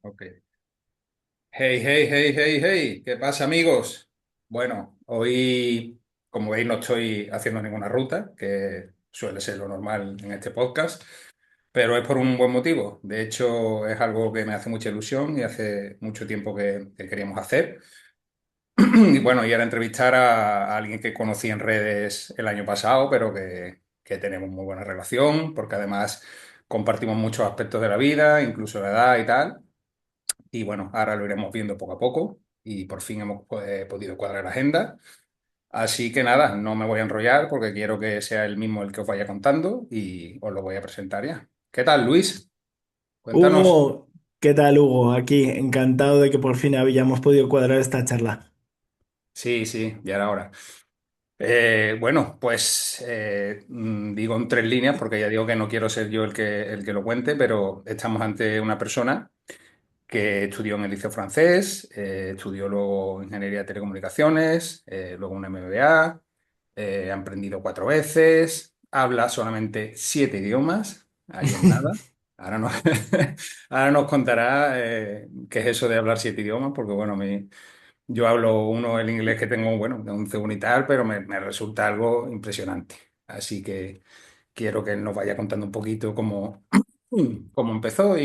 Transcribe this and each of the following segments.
Ok. Hey, hey, hey, hey, hey, ¿qué pasa, amigos? Bueno, hoy, como veis, no estoy haciendo ninguna ruta, que suele ser lo normal en este podcast, pero es por un buen motivo. De hecho, es algo que me hace mucha ilusión y hace mucho tiempo que queríamos hacer. Y bueno, y era entrevistar a alguien que conocí en redes el año pasado, pero que tenemos muy buena relación, porque además compartimos muchos aspectos de la vida, incluso la edad y tal. Y bueno, ahora lo iremos viendo poco a poco y por fin hemos podido cuadrar la agenda. Así que nada, no me voy a enrollar porque quiero que sea él mismo el que os vaya contando y os lo voy a presentar ya. ¿Qué tal, Luis? Cuéntanos. Hugo, ¿qué tal, Hugo? Aquí, encantado de que por fin habíamos podido cuadrar esta charla. Sí, sí, ya era hora. Bueno, pues digo en tres líneas porque ya digo que no quiero ser yo el que lo cuente, pero estamos ante una persona que estudió en el Liceo Francés, estudió luego Ingeniería de Telecomunicaciones, luego un MBA, ha emprendido 4 veces, habla solamente 7 idiomas, ahí en nada. Ahora nos, ahora nos contará qué es eso de hablar 7 idiomas, porque bueno, yo hablo uno, el inglés que tengo, bueno, de un C1 y tal, pero me resulta algo impresionante. Así que quiero que él nos vaya contando un poquito cómo empezó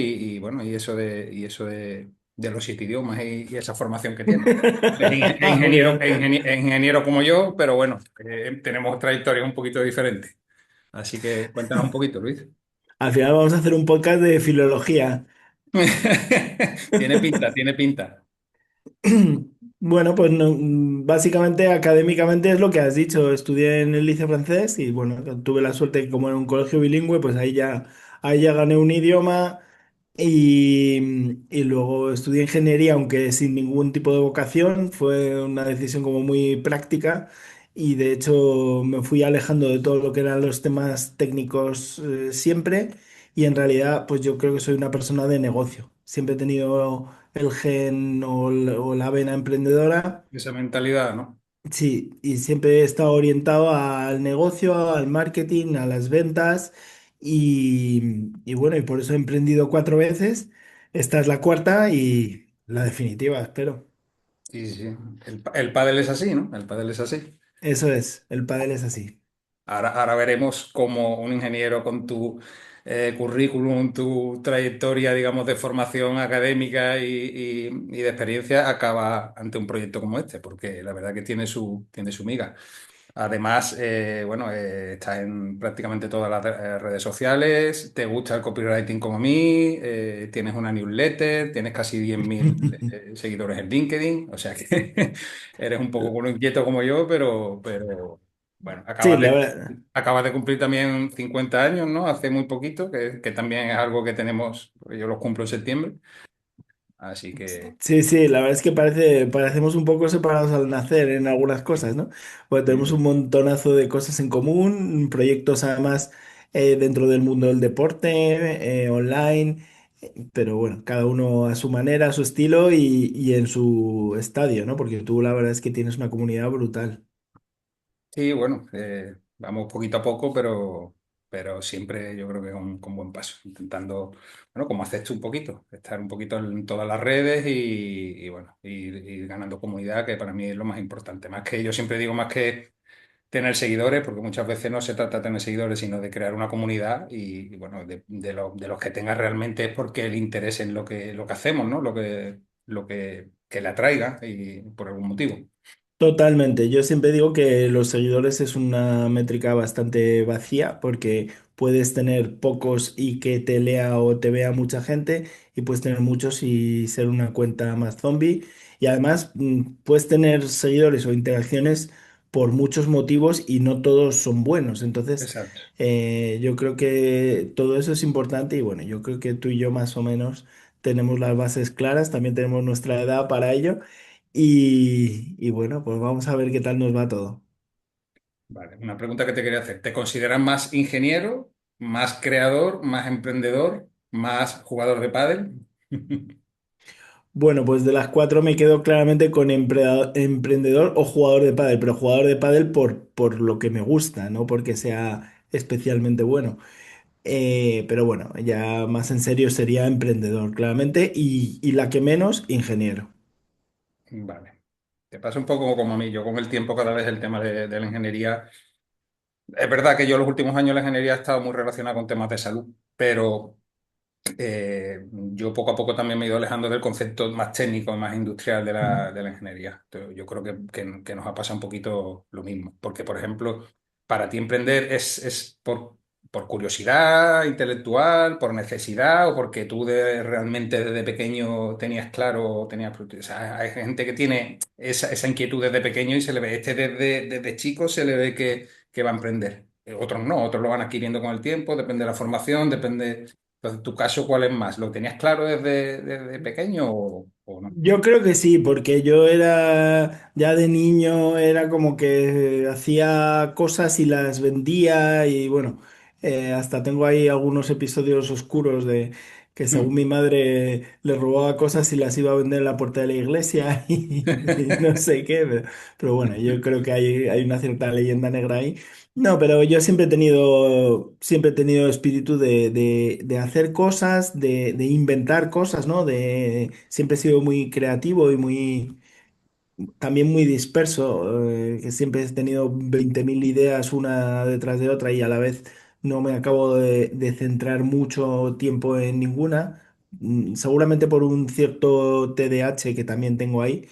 bueno, y eso de los 7 idiomas y esa formación que tiene. Es Muy ingeniero, bien. es ingeniero como yo, pero bueno, tenemos trayectorias un poquito diferentes. Así que cuéntanos un poquito, Luis. Al final vamos a hacer un podcast de filología. Tiene pinta, tiene pinta. Bueno, pues básicamente académicamente es lo que has dicho. Estudié en el Liceo francés y bueno, tuve la suerte que como era un colegio bilingüe, pues ahí ya gané un idioma y luego estudié ingeniería, aunque sin ningún tipo de vocación. Fue una decisión como muy práctica y de hecho me fui alejando de todo lo que eran los temas técnicos siempre y en realidad pues yo creo que soy una persona de negocio. Siempre he tenido el gen o la vena emprendedora. Esa mentalidad, ¿no? Sí, y siempre he estado orientado al negocio, al marketing, a las ventas y bueno, y por eso he emprendido 4 veces. Esta es la cuarta y la definitiva, espero. Sí, sí, sí. El pádel es así, ¿no? El pádel es así. Eso es, el pádel es así. Ahora veremos cómo un ingeniero con tu currículum, tu trayectoria, digamos, de formación académica y de experiencia acaba ante un proyecto como este, porque la verdad que tiene su miga. Además, bueno, estás en prácticamente todas las redes sociales, te gusta el copywriting como a mí, tienes una newsletter, tienes casi 10.000 seguidores en LinkedIn, o sea que eres un poco uno inquieto como yo, pero bueno, Sí, acabas la de, verdad. acabas de cumplir también 50 años, ¿no? Hace muy poquito, que también es algo que tenemos, yo los cumplo en septiembre, así que Sí, sí, la verdad es que parecemos un poco separados al nacer en algunas cosas, ¿no? Porque tenemos un sí. montonazo de cosas en común, proyectos además dentro del mundo del deporte, online, pero bueno, cada uno a su manera, a su estilo y en su estadio, ¿no? Porque tú la verdad es que tienes una comunidad brutal. Sí, bueno, vamos poquito a poco, pero siempre yo creo que con buen paso, intentando, bueno, como haces tú un poquito, estar un poquito en todas las redes y bueno, ir ganando comunidad, que para mí es lo más importante. Más que yo siempre digo, más que tener seguidores, porque muchas veces no se trata de tener seguidores, sino de crear una comunidad y, bueno, de los que tengas realmente es porque el interés en lo que hacemos, ¿no? Que le atraiga y por algún motivo. Totalmente. Yo siempre digo que los seguidores es una métrica bastante vacía porque puedes tener pocos y que te lea o te vea mucha gente y puedes tener muchos y ser una cuenta más zombie. Y además puedes tener seguidores o interacciones por muchos motivos y no todos son buenos. Entonces, Exacto. yo creo que todo eso es importante y bueno, yo creo que tú y yo más o menos tenemos las bases claras, también tenemos nuestra edad para ello. Y bueno, pues vamos a ver qué tal nos va todo. Vale, una pregunta que te quería hacer. ¿Te consideras más ingeniero, más creador, más emprendedor, más jugador de pádel? Bueno, pues de las cuatro me quedo claramente con emprendedor o jugador de pádel, pero jugador de pádel por lo que me gusta, no porque sea especialmente bueno. Pero bueno, ya más en serio sería emprendedor, claramente, y la que menos, ingeniero. Vale. Te pasa un poco como a mí. Yo con el tiempo cada vez el tema de la ingeniería. Es verdad que yo los últimos años la ingeniería ha estado muy relacionada con temas de salud, pero yo poco a poco también me he ido alejando del concepto más técnico, más industrial de la ingeniería. Entonces, yo creo que nos ha pasado un poquito lo mismo. Porque, por ejemplo, para ti emprender es por curiosidad intelectual, por necesidad o porque tú realmente desde pequeño tenías claro, tenías... O sea, hay gente que tiene esa inquietud desde pequeño y se le ve, desde chico se le ve que va a emprender. Otros no, otros lo van adquiriendo con el tiempo, depende de la formación, depende... Entonces, ¿tu caso cuál es más? ¿Lo tenías claro desde pequeño o no? Yo creo que sí, porque yo era, ya de niño, era como que hacía cosas y las vendía y bueno, hasta tengo ahí algunos episodios oscuros de que según Mm, mi madre le robaba cosas y las iba a vender en la puerta de la iglesia y no sé qué, pero bueno, yo creo que hay una cierta leyenda negra ahí. No, pero yo siempre he tenido espíritu de hacer cosas, de inventar cosas, ¿no? Siempre he sido muy creativo y también muy disperso, que siempre he tenido 20.000 ideas una detrás de otra y a la vez no me acabo de centrar mucho tiempo en ninguna, seguramente por un cierto TDAH que también tengo ahí.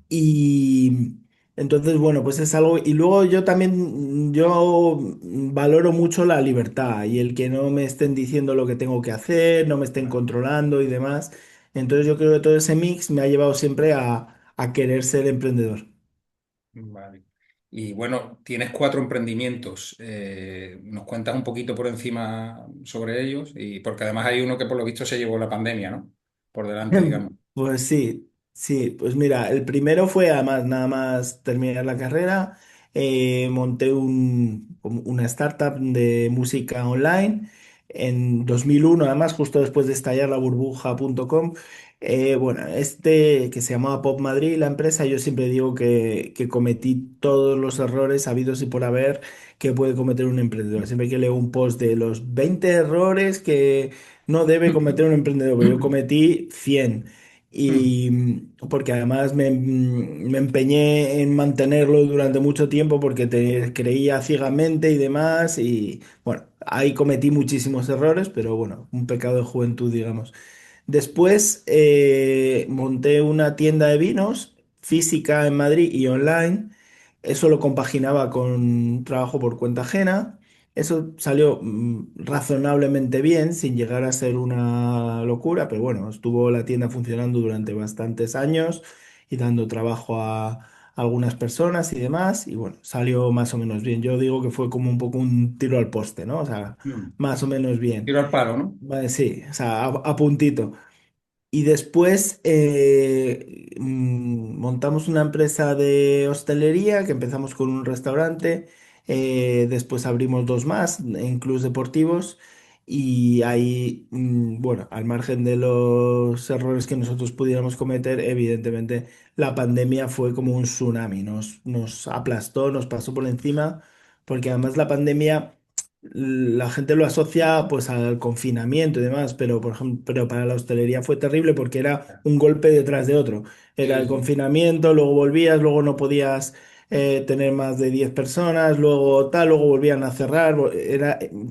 Y entonces, bueno, pues es algo. Y luego yo también, yo valoro mucho la libertad y el que no me estén diciendo lo que tengo que hacer, no me estén vale, controlando y demás. Entonces yo creo que todo ese mix me ha llevado siempre a querer ser emprendedor. vale. Y bueno, tienes 4 emprendimientos. ¿Nos cuentas un poquito por encima sobre ellos? Y porque además hay uno que por lo visto se llevó la pandemia, ¿no? Por delante, digamos. Pues sí, sí, pues mira, el primero fue además nada más terminar la carrera, monté como una startup de música online en 2001, además justo después de estallar la burbuja.com. Bueno, este que se llamaba Pop Madrid, la empresa, yo siempre digo que cometí todos los errores habidos y por haber que puede cometer un emprendedor. Siempre que leo un post de los 20 errores que no debe cometer un emprendedor, pero yo cometí 100. Y porque además me empeñé en mantenerlo durante mucho tiempo porque te creía ciegamente y demás. Y bueno, ahí cometí muchísimos errores, pero bueno, un pecado de juventud, digamos. Después monté una tienda de vinos física en Madrid y online. Eso lo compaginaba con trabajo por cuenta ajena. Eso salió razonablemente bien, sin llegar a ser una locura, pero bueno, estuvo la tienda funcionando durante bastantes años y dando trabajo a algunas personas y demás. Y bueno, salió más o menos bien. Yo digo que fue como un poco un tiro al poste, ¿no? O sea, Mm. más o menos bien. Tiro al palo, ¿no? Vale, sí, o sea, a puntito. Y después montamos una empresa de hostelería que empezamos con un restaurante, después abrimos dos más en clubes deportivos y ahí, bueno, al margen de los errores que nosotros pudiéramos cometer, evidentemente la pandemia fue como un tsunami, nos aplastó, nos pasó por encima, porque además la pandemia la gente lo asocia pues al confinamiento y demás, pero por ejemplo, pero para la hostelería fue terrible porque era un golpe detrás de otro. Era el Sí, sí. confinamiento, luego volvías, luego no podías tener más de 10 personas, luego tal, luego volvían a cerrar.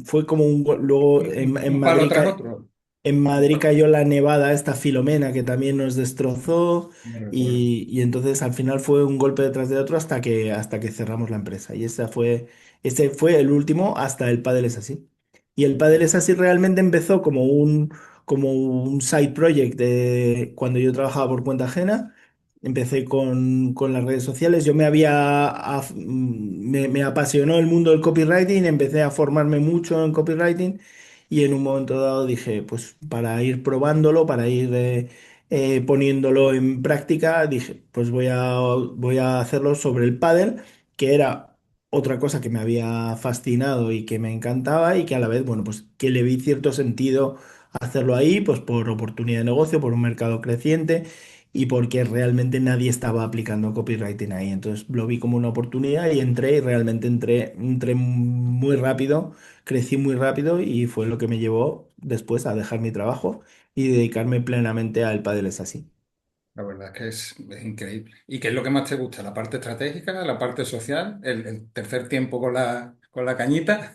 Fue como luego Un palo tras otro. en Un Madrid palo. cayó la nevada esta Filomena que también nos destrozó No recuerdo. y entonces al final fue un golpe detrás de otro hasta que cerramos la empresa. Y ese fue el último hasta el Padel es así. Y el Padel es así realmente empezó como un side project cuando yo trabajaba por cuenta ajena. Empecé con las redes sociales. Me apasionó el mundo del copywriting, empecé a formarme mucho en copywriting y en un momento dado dije, pues para ir probándolo, para ir poniéndolo en práctica, dije, pues voy a hacerlo sobre el pádel, que era otra cosa que me había fascinado y que me encantaba y que a la vez, bueno, pues que le vi cierto sentido hacerlo ahí, pues por oportunidad de negocio, por un mercado creciente y porque realmente nadie estaba aplicando copywriting ahí. Entonces lo vi como una oportunidad y entré y realmente entré muy rápido, crecí muy rápido y fue lo que me llevó después a dejar mi trabajo y dedicarme plenamente al pádel es así. La verdad es que es increíble. ¿Y qué es lo que más te gusta? ¿La parte estratégica, la parte social, el tercer tiempo con la cañita?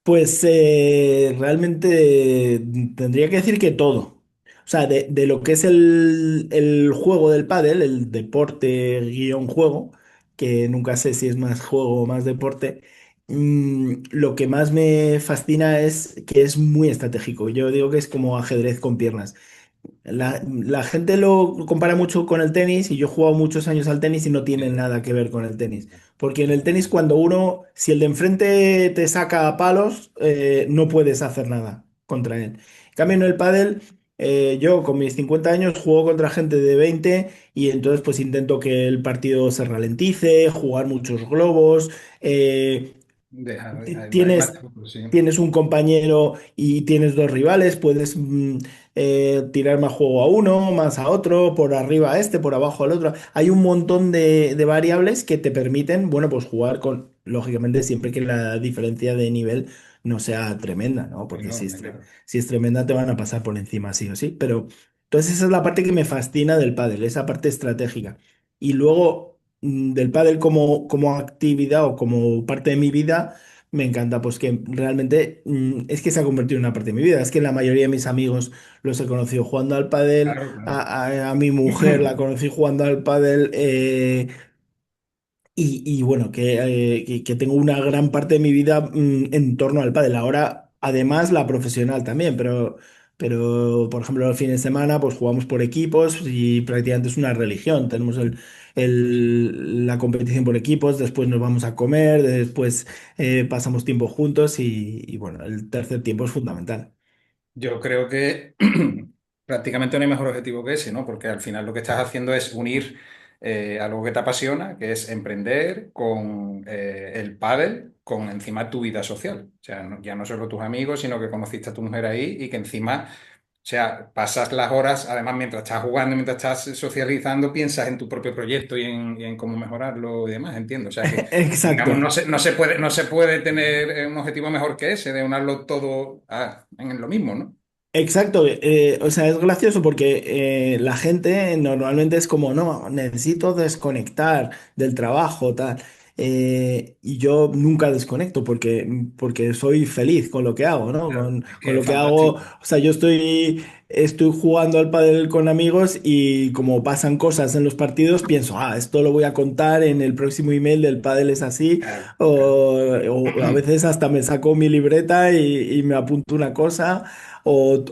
Pues realmente tendría que decir que todo. O sea, de lo que es el juego del pádel, el deporte guión juego, que nunca sé si es más juego o más deporte, lo que más me fascina es que es muy estratégico. Yo digo que es como ajedrez con piernas. La gente lo compara mucho con el tenis y yo he jugado muchos años al tenis y no tiene Sí. nada que ver con el tenis. Porque en el tenis cuando uno, si el de enfrente te saca a palos, no puedes hacer nada contra él. En cambio en el pádel, yo con mis 50 años juego contra gente de 20 y entonces pues intento que el partido se ralentice, jugar muchos globos. Hay más Tienes, tiempo, sí. tienes un compañero y tienes dos rivales, puedes tirar más juego a uno, más a otro, por arriba a este, por abajo al otro. Hay un montón de variables que te permiten, bueno, pues jugar con, lógicamente, siempre que la diferencia de nivel no sea tremenda, ¿no? Porque Enorme, claro. si es tremenda te van a pasar por encima, sí o sí. Pero entonces esa es la parte que me fascina del pádel, esa parte estratégica. Y luego del pádel como actividad o como parte de mi vida. Me encanta, pues que realmente es que se ha convertido en una parte de mi vida. Es que la mayoría de mis amigos los he conocido jugando al pádel, Claro, claro. a mi mujer la conocí jugando al pádel, y bueno, que tengo una gran parte de mi vida en torno al pádel. Ahora, además, la profesional también, pero por ejemplo, los fines de semana, pues jugamos por equipos y prácticamente es una religión. Tenemos la competición por equipos, después nos vamos a comer, después pasamos tiempo juntos y bueno, el tercer tiempo es fundamental. Yo creo que prácticamente no hay mejor objetivo que ese, ¿no? Porque al final lo que estás haciendo es unir algo que te apasiona, que es emprender, con el pádel, con encima tu vida social. O sea, ya no solo tus amigos, sino que conociste a tu mujer ahí y que encima, o sea, pasas las horas, además mientras estás jugando, mientras estás socializando, piensas en tu propio proyecto y en cómo mejorarlo y demás, entiendo. O sea que, digamos, Exacto. no se puede tener un objetivo mejor que ese, de unirlo todo en lo mismo, ¿no? Exacto, o sea, es gracioso porque la gente normalmente es como, no, necesito desconectar del trabajo, tal. Y yo nunca desconecto porque soy feliz con lo que hago, ¿no? Claro, es Con que es lo que hago, fantástico. o sea, estoy jugando al pádel con amigos y como pasan cosas en los partidos, pienso, esto lo voy a contar en el próximo email del pádel es así, Claro, claro. o a veces hasta me saco mi libreta y me apunto una cosa o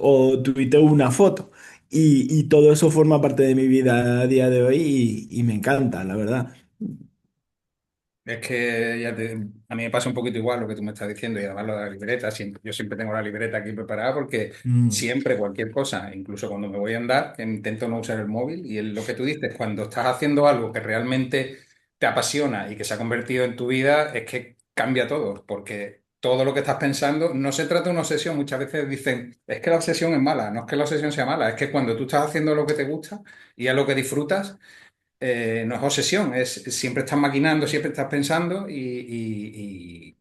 tuiteo una foto. Y todo eso forma parte de mi vida a día de hoy y me encanta, la verdad. Es que a mí me pasa un poquito igual lo que tú me estás diciendo y además lo de la libreta, yo siempre tengo la libreta aquí preparada porque Mm, siempre cualquier cosa, incluso cuando me voy a andar, que intento no usar el móvil y lo que tú dices, cuando estás haciendo algo que realmente te apasiona y que se ha convertido en tu vida, es que cambia todo, porque todo lo que estás pensando no se trata de una obsesión, muchas veces dicen, es que la obsesión es mala, no es que la obsesión sea mala, es que cuando tú estás haciendo lo que te gusta y a lo que disfrutas, no es obsesión, siempre estás maquinando, siempre estás pensando y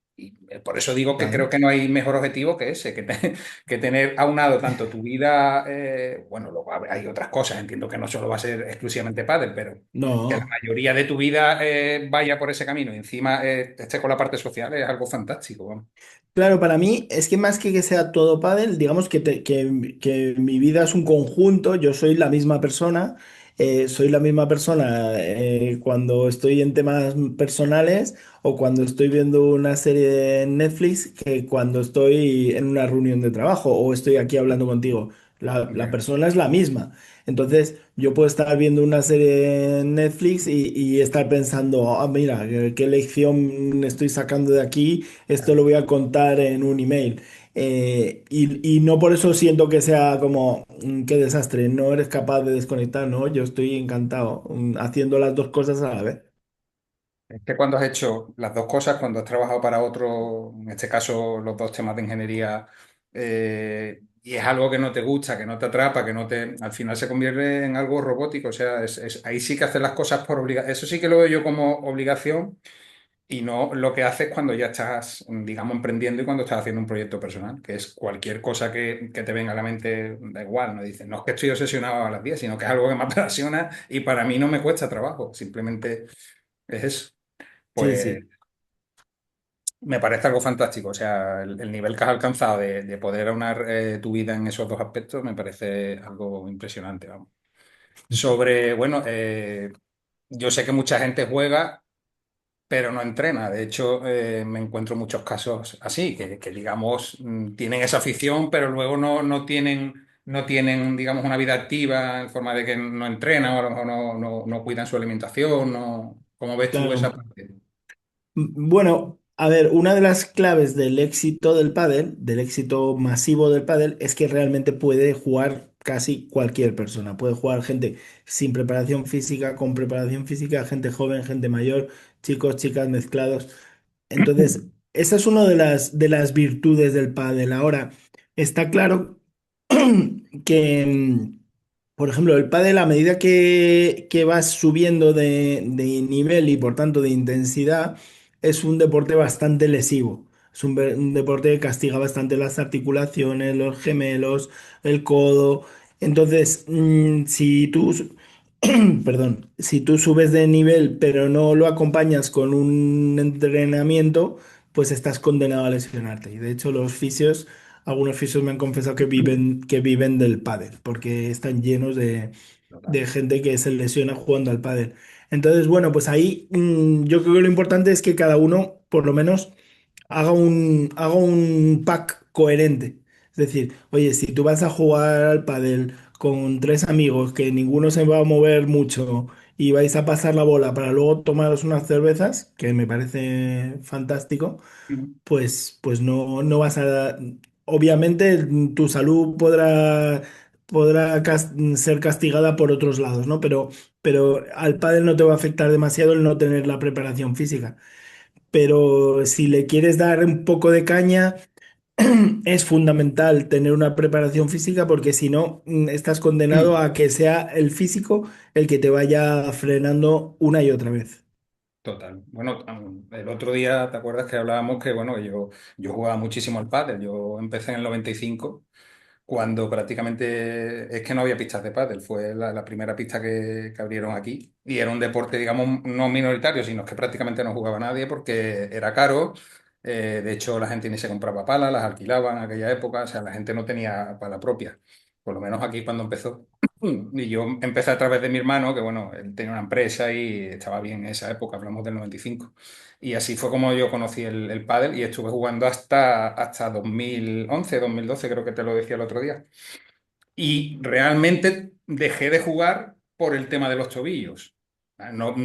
por eso digo que creo claro. que no hay mejor objetivo que ese, que tener aunado tanto tu vida, bueno, luego hay otras cosas, entiendo que no solo va a ser exclusivamente pádel, pero que la No. mayoría de tu vida vaya por ese camino y encima esté con la parte social es algo fantástico, vamos. Claro, para mí es que más que sea todo pádel, digamos que mi vida es un conjunto, yo soy la misma persona, soy la misma persona cuando estoy en temas personales o cuando estoy viendo una serie de Netflix que cuando estoy en una reunión de trabajo o estoy aquí hablando contigo. La Ya. persona es la misma. Entonces, yo puedo estar viendo una serie en Netflix y estar pensando, mira, qué lección estoy sacando de aquí, esto lo voy a contar en un email. Y no por eso siento que sea como, qué desastre, no eres capaz de desconectar, ¿no? Yo estoy encantado haciendo las dos cosas a la vez. Es que cuando has hecho las dos cosas, cuando has trabajado para otro, en este caso los dos temas de ingeniería, y es algo que no te gusta, que no te atrapa, que no te, al final se convierte en algo robótico. O sea, ahí sí que hacer las cosas por obligación. Eso sí que lo veo yo como obligación y no lo que haces cuando ya estás, digamos, emprendiendo y cuando estás haciendo un proyecto personal, que es cualquier cosa que te venga a la mente, da igual, no dices, no es que estoy obsesionado a las 10 sino que es algo que me apasiona y para mí no me cuesta trabajo, simplemente es eso. Sí, Pues sí. me parece algo fantástico, o sea, el nivel que has alcanzado de poder aunar tu vida en esos dos aspectos me parece algo impresionante, vamos. Sobre, bueno, yo sé que mucha gente juega pero no entrena. De hecho, me encuentro muchos casos así, que, digamos, tienen esa afición, pero luego no tienen, digamos, una vida activa en forma de que no entrenan o a lo mejor no cuidan su alimentación. No. ¿Cómo ves tú esa Claro. parte? Bueno, a ver, una de las claves del éxito del pádel, del éxito masivo del pádel, es que realmente puede jugar casi cualquier persona. Puede jugar gente sin preparación física, con preparación física, gente joven, gente mayor, chicos, chicas mezclados. Entonces, esa es una de las virtudes del pádel. Ahora, está claro que, por ejemplo, el pádel a medida que vas subiendo de nivel y por tanto de intensidad, es un deporte bastante lesivo. Es un deporte que castiga bastante las articulaciones, los gemelos, el codo. Entonces, si tú, perdón, si tú subes de nivel pero no lo acompañas con un entrenamiento, pues estás condenado a lesionarte. Y de hecho, algunos fisios me han confesado que viven del pádel, porque están llenos de Total. gente que se lesiona jugando al pádel. Entonces, bueno, pues ahí yo creo que lo importante es que cada uno, por lo menos, haga un pack coherente. Es decir, oye, si tú vas a jugar al pádel con tres amigos que ninguno se va a mover mucho y vais a pasar la bola para luego tomaros unas cervezas, que me parece fantástico, pues no vas a... Obviamente tu salud podrá ser castigada por otros lados, ¿no? Pero al pádel no te va a afectar demasiado el no tener la preparación física. Pero si le quieres dar un poco de caña, es fundamental tener una preparación física porque si no, estás condenado a que sea el físico el que te vaya frenando una y otra vez. Total. Bueno, el otro día, ¿te acuerdas que hablábamos que, bueno, yo jugaba muchísimo al pádel? Yo empecé en el 95 cuando prácticamente es que no había pistas de pádel, fue la primera pista que abrieron aquí y era un deporte, digamos, no minoritario, sino que prácticamente no jugaba nadie porque era caro. De hecho, la gente ni se compraba palas, las alquilaban en aquella época, o sea, la gente no tenía pala propia, por lo menos aquí cuando empezó. Y yo empecé a través de mi hermano, que bueno, él tenía una empresa y estaba bien en esa época, hablamos del 95. Y así fue como yo conocí el pádel y estuve jugando hasta 2011, 2012, creo que te lo decía el otro día. Y realmente dejé de jugar por el tema de los tobillos. No,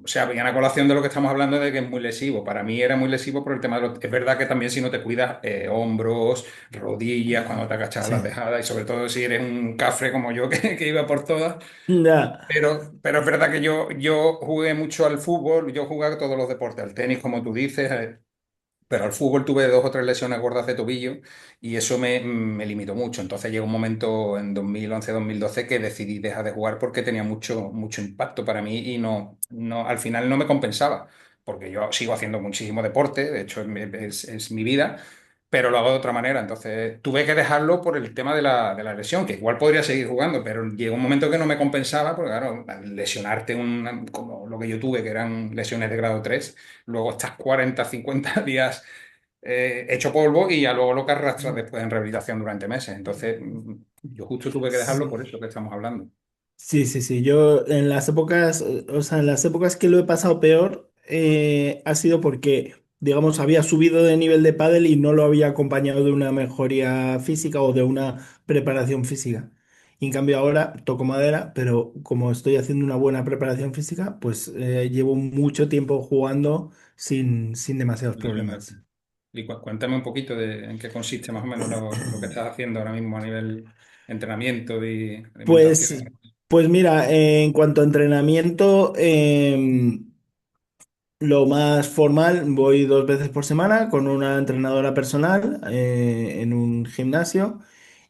o sea, viene a colación de lo que estamos hablando de que es muy lesivo. Para mí era muy lesivo por el tema de los... Es verdad que también si no te cuidas hombros, rodillas, cuando te agachas a Sí. las dejadas y sobre todo si eres un cafre como yo que iba por todas. Ya. Pero es verdad que yo jugué mucho al fútbol, yo jugué a todos los deportes, al tenis, como tú dices, pero al fútbol tuve dos o tres lesiones gordas de tobillo y eso me limitó mucho. Entonces llegó un momento en 2011-2012 que decidí dejar de jugar porque tenía mucho, mucho impacto para mí y al final no me compensaba, porque yo sigo haciendo muchísimo deporte, de hecho es mi vida, pero lo hago de otra manera. Entonces tuve que dejarlo por el tema de la lesión, que igual podría seguir jugando, pero llegó un momento que no me compensaba, porque claro, al lesionarte como lo que yo tuve, que eran lesiones de grado 3 luego estás 40 50 días hecho polvo y ya luego lo que arrastras después en rehabilitación durante meses. Entonces, yo justo tuve que dejarlo por Sí. eso que estamos hablando. Sí, sí, sí. Yo en las épocas, o sea, en las épocas que lo he pasado peor, ha sido porque, digamos, había subido de nivel de pádel y no lo había acompañado de una mejoría física o de una preparación física. Y en cambio ahora toco madera, pero como estoy haciendo una buena preparación física, pues llevo mucho tiempo jugando sin demasiados Lesionarte. problemas. Y cuéntame un poquito de en qué consiste más o menos lo que estás haciendo ahora mismo a nivel entrenamiento y Pues, alimentación. pues mira, en cuanto a entrenamiento, lo más formal, voy 2 veces por semana con una entrenadora personal en un gimnasio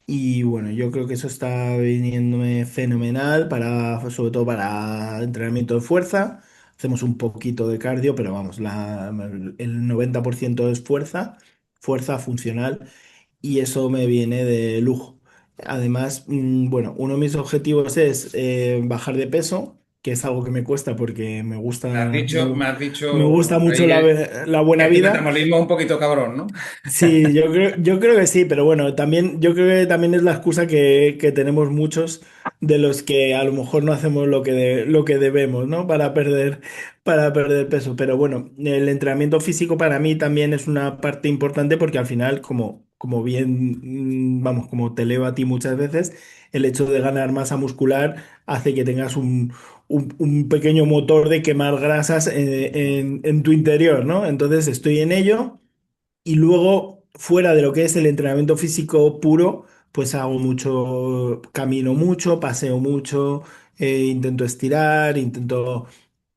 Y bueno, yo creo que eso está viniéndome fenomenal para, sobre todo para entrenamiento de fuerza. Hacemos un poquito de cardio, pero vamos, el 90% es fuerza, fuerza funcional, y eso me viene de lujo. Además, bueno, uno de mis objetivos es bajar de peso, que es algo que me cuesta porque Me has me dicho gusta por mucho ahí la que buena tu vida. metabolismo es un poquito cabrón, ¿no? Sí, yo creo que sí, pero bueno, también yo creo que también es la excusa que tenemos muchos de los que a lo mejor no hacemos lo que debemos, ¿no? Para perder peso. Pero bueno, el entrenamiento físico para mí también es una parte importante porque al final, como bien, vamos, como te leo a ti muchas veces, el hecho de ganar masa muscular hace que tengas un pequeño motor de quemar grasas en tu interior, ¿no? Entonces estoy en ello. Y luego, fuera de lo que es el entrenamiento físico puro, pues hago mucho, camino mucho, paseo mucho, intento estirar, intento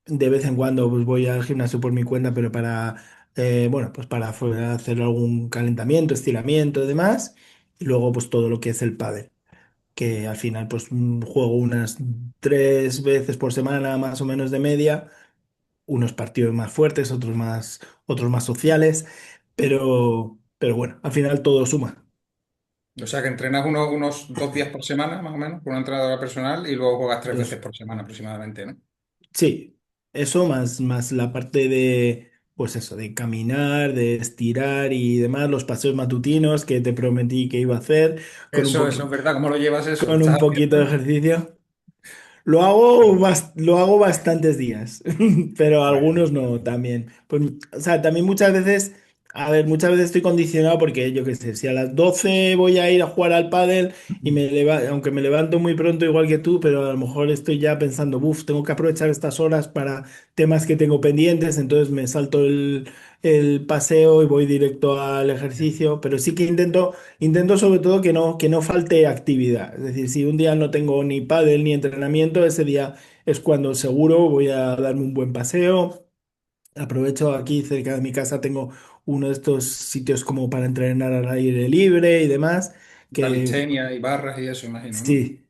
de vez en cuando pues voy al gimnasio por mi cuenta, pero bueno, pues para hacer algún calentamiento, estiramiento y demás. Y luego pues todo lo que es el pádel, que al final pues juego unas 3 veces por semana más o menos de media, unos partidos más fuertes, otros más sociales, pero bueno, al final todo suma. O sea, que entrenas unos 2 días por semana, más o menos, con una entrenadora personal y luego juegas 3 veces Eso. por semana aproximadamente, ¿no? Sí, eso más la parte de, pues eso, de caminar, de estirar y demás, los paseos matutinos que te prometí que iba a hacer con Eso es verdad. ¿Cómo lo llevas eso? ¿Lo con estás un poquito de haciendo? ejercicio. Lo hago bastantes días, pero Bueno, algunos no también. Pues, o sea, también muchas veces, a ver, muchas veces estoy condicionado porque yo qué sé, si a las 12 voy a ir a jugar al pádel y aunque me levanto muy pronto igual que tú, pero a lo mejor estoy ya pensando, buf, tengo que aprovechar estas horas para temas que tengo pendientes, entonces me salto el paseo y voy directo al ejercicio, pero sí que intento sobre todo que no falte actividad. Es decir, si un día no tengo ni pádel ni entrenamiento, ese día es cuando seguro voy a darme un buen paseo. Aprovecho aquí cerca de mi casa, tengo uno de estos sitios como para entrenar al aire libre y demás, que calistenia y barras y eso, imagino, ¿no? sí,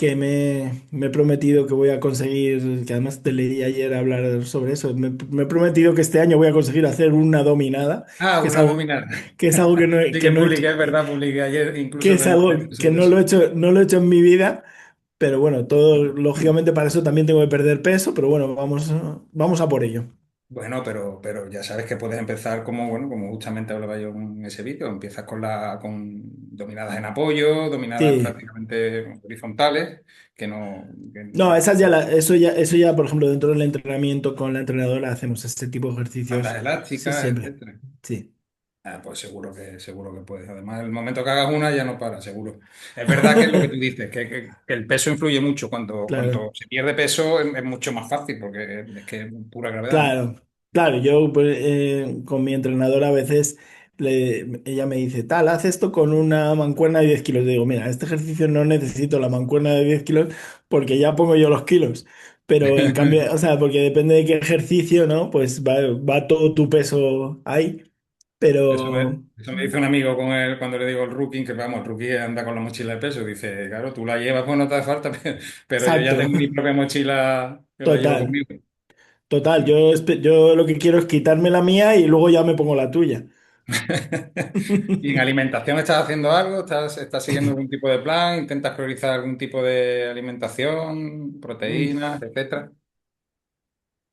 me he prometido que voy a conseguir, que además te leí ayer hablar sobre eso, me he prometido que este año voy a conseguir hacer una dominada, Ah, que es una algo, dominada. que es algo Sí que que no he hecho, publiqué, es verdad, publiqué ayer que incluso es algo que sobre eso. no lo he hecho en mi vida, pero bueno, todo, lógicamente para eso también tengo que perder peso, pero bueno, vamos a por ello. Bueno, pero ya sabes que puedes empezar como, bueno, como justamente hablaba yo en ese vídeo, empiezas con dominadas en apoyo, dominadas Sí. prácticamente horizontales, que no, No, eso ya, por ejemplo, dentro del entrenamiento con la entrenadora hacemos este tipo de bandas ejercicios elásticas, siempre. etcétera. Sí, Ah, pues seguro que puedes. Además, el momento que hagas una ya no para, seguro. Es verdad que es lo que tú dices, que el peso influye mucho. claro. Cuando se pierde peso es mucho más fácil porque es que es pura gravedad, ¿no? Claro, claro, yo pues, con mi entrenadora a veces ella me dice, tal, haz esto con una mancuerna de 10 kilos. Digo, mira, este ejercicio no necesito la mancuerna de 10 kilos porque ya pongo yo los kilos. Pero en cambio, o sea, porque depende de qué ejercicio, ¿no? Pues va todo tu peso ahí. Pero, Eso me dice un amigo cuando le digo el rookie, que vamos, el rookie anda con la mochila de peso. Dice, claro, tú la llevas, pues no te hace falta, pero yo ya exacto, tengo mi propia mochila que la llevo total, conmigo. total. Yo lo que quiero es quitarme la mía y luego ya me pongo la tuya. ¿Y en alimentación estás haciendo algo? ¿Estás siguiendo algún tipo de plan? ¿Intentas priorizar algún tipo de alimentación, proteínas, etcétera?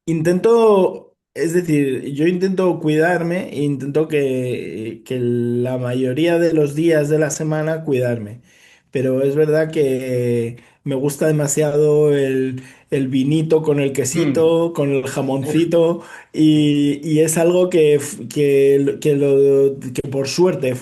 Intento, es decir, yo intento cuidarme e intento que la mayoría de los días de la semana cuidarme. Pero es verdad que me gusta demasiado el vinito con el Mm. quesito, con el Uf. jamoncito, y es algo que por suerte,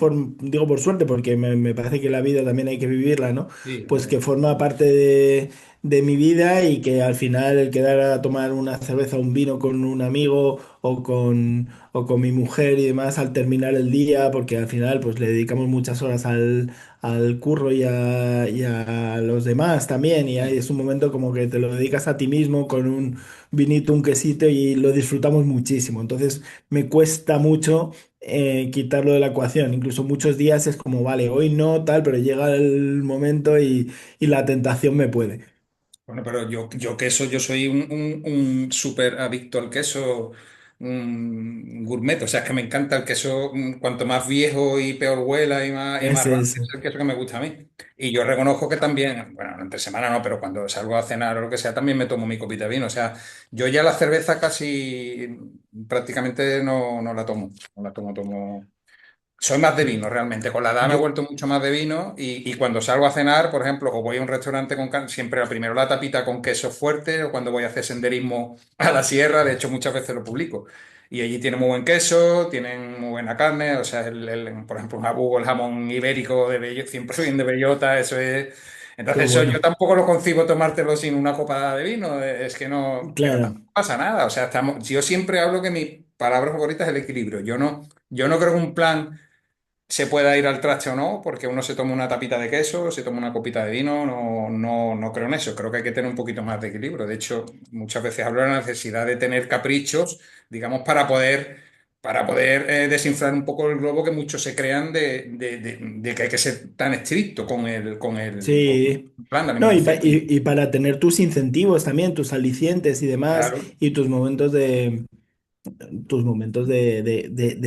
digo por suerte porque me parece que la vida también hay que vivirla, ¿no? Sí, Pues que hombre. forma parte de mi vida y que al final el quedar a tomar una cerveza o un vino con un amigo o con mi mujer y demás al terminar el día, porque al final pues le dedicamos muchas horas al curro y a los demás también, y ahí es un momento como que te lo dedicas casa a ti mismo con un vinito, un quesito y lo disfrutamos muchísimo. Entonces me cuesta mucho quitarlo de la ecuación. Incluso muchos días es como, vale, hoy no, tal, pero llega el momento y la tentación me puede. Bueno, pero yo queso, yo soy un súper adicto al queso, un gourmet, o sea, es que me encanta el queso, cuanto más viejo y peor huela y más Ese, raro, es ese. el queso que me gusta a mí. Y yo reconozco que también, bueno, entre semana no, pero cuando salgo a cenar o lo que sea, también me tomo mi copita de vino. O sea, yo ya la cerveza casi prácticamente no la tomo, no la tomo. Soy más de vino, realmente. Con la edad me he Yo, vuelto mucho más de vino y cuando salgo a cenar, por ejemplo, o voy a un restaurante con siempre primero la tapita con queso fuerte o cuando voy a hacer senderismo a la sierra, de hecho muchas veces lo publico. Y allí tienen muy buen queso, tienen muy buena carne, o sea, por ejemplo, un jabugo, el jamón ibérico de 100% de bellota, eso es... qué Entonces yo bueno. tampoco lo concibo tomártelo sin una copa de vino, es que no, pero Claro. tampoco pasa nada, o sea, yo siempre hablo que mi palabra favorita es el equilibrio. Yo no creo que un plan se pueda ir al traste o no, porque uno se toma una tapita de queso, se toma una copita de vino, no creo en eso. Creo que hay que tener un poquito más de equilibrio. De hecho, muchas veces hablo de la necesidad de tener caprichos, digamos, para poder desinflar un poco el globo que muchos se crean de que hay que ser tan estricto con Sí. el plan de No, alimentación. y para tener tus incentivos también, tus alicientes y demás, Claro. y tus momentos de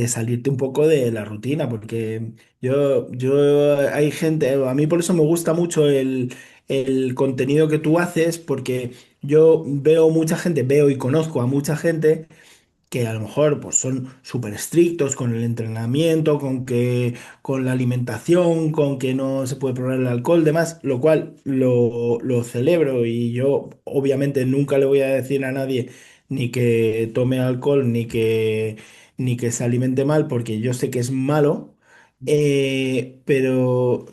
salirte un poco de la rutina, porque hay gente, a mí por eso me gusta mucho el contenido que tú haces, porque yo veo mucha gente, veo y conozco a mucha gente que a lo mejor pues son súper estrictos con el entrenamiento, con la alimentación, con que no se puede probar el alcohol, demás, lo cual lo celebro y yo obviamente nunca le voy a decir a nadie ni que tome alcohol ni que se alimente mal porque yo sé que es malo. Pero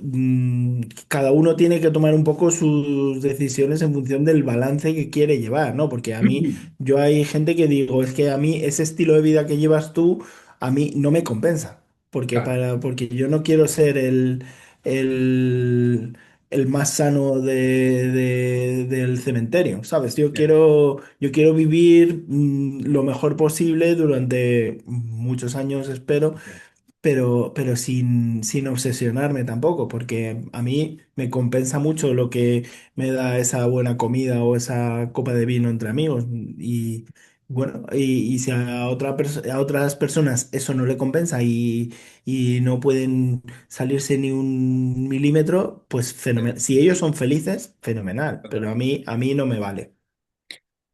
cada uno tiene que tomar un poco sus decisiones en función del balance que quiere llevar, ¿no? Porque a mí yo hay gente que digo, es que a mí ese estilo de vida que llevas tú, a mí no me compensa, Claro. porque yo no quiero ser el, el más sano del cementerio, ¿sabes? Yo quiero vivir lo mejor posible durante muchos años, espero, pero sin obsesionarme tampoco, porque a mí me compensa mucho lo que me da esa buena comida o esa copa de vino entre amigos. Y bueno, y si a otras personas eso no le compensa y no pueden salirse ni un milímetro, pues fenomenal. Si ellos son felices, fenomenal, pero a mí no me vale.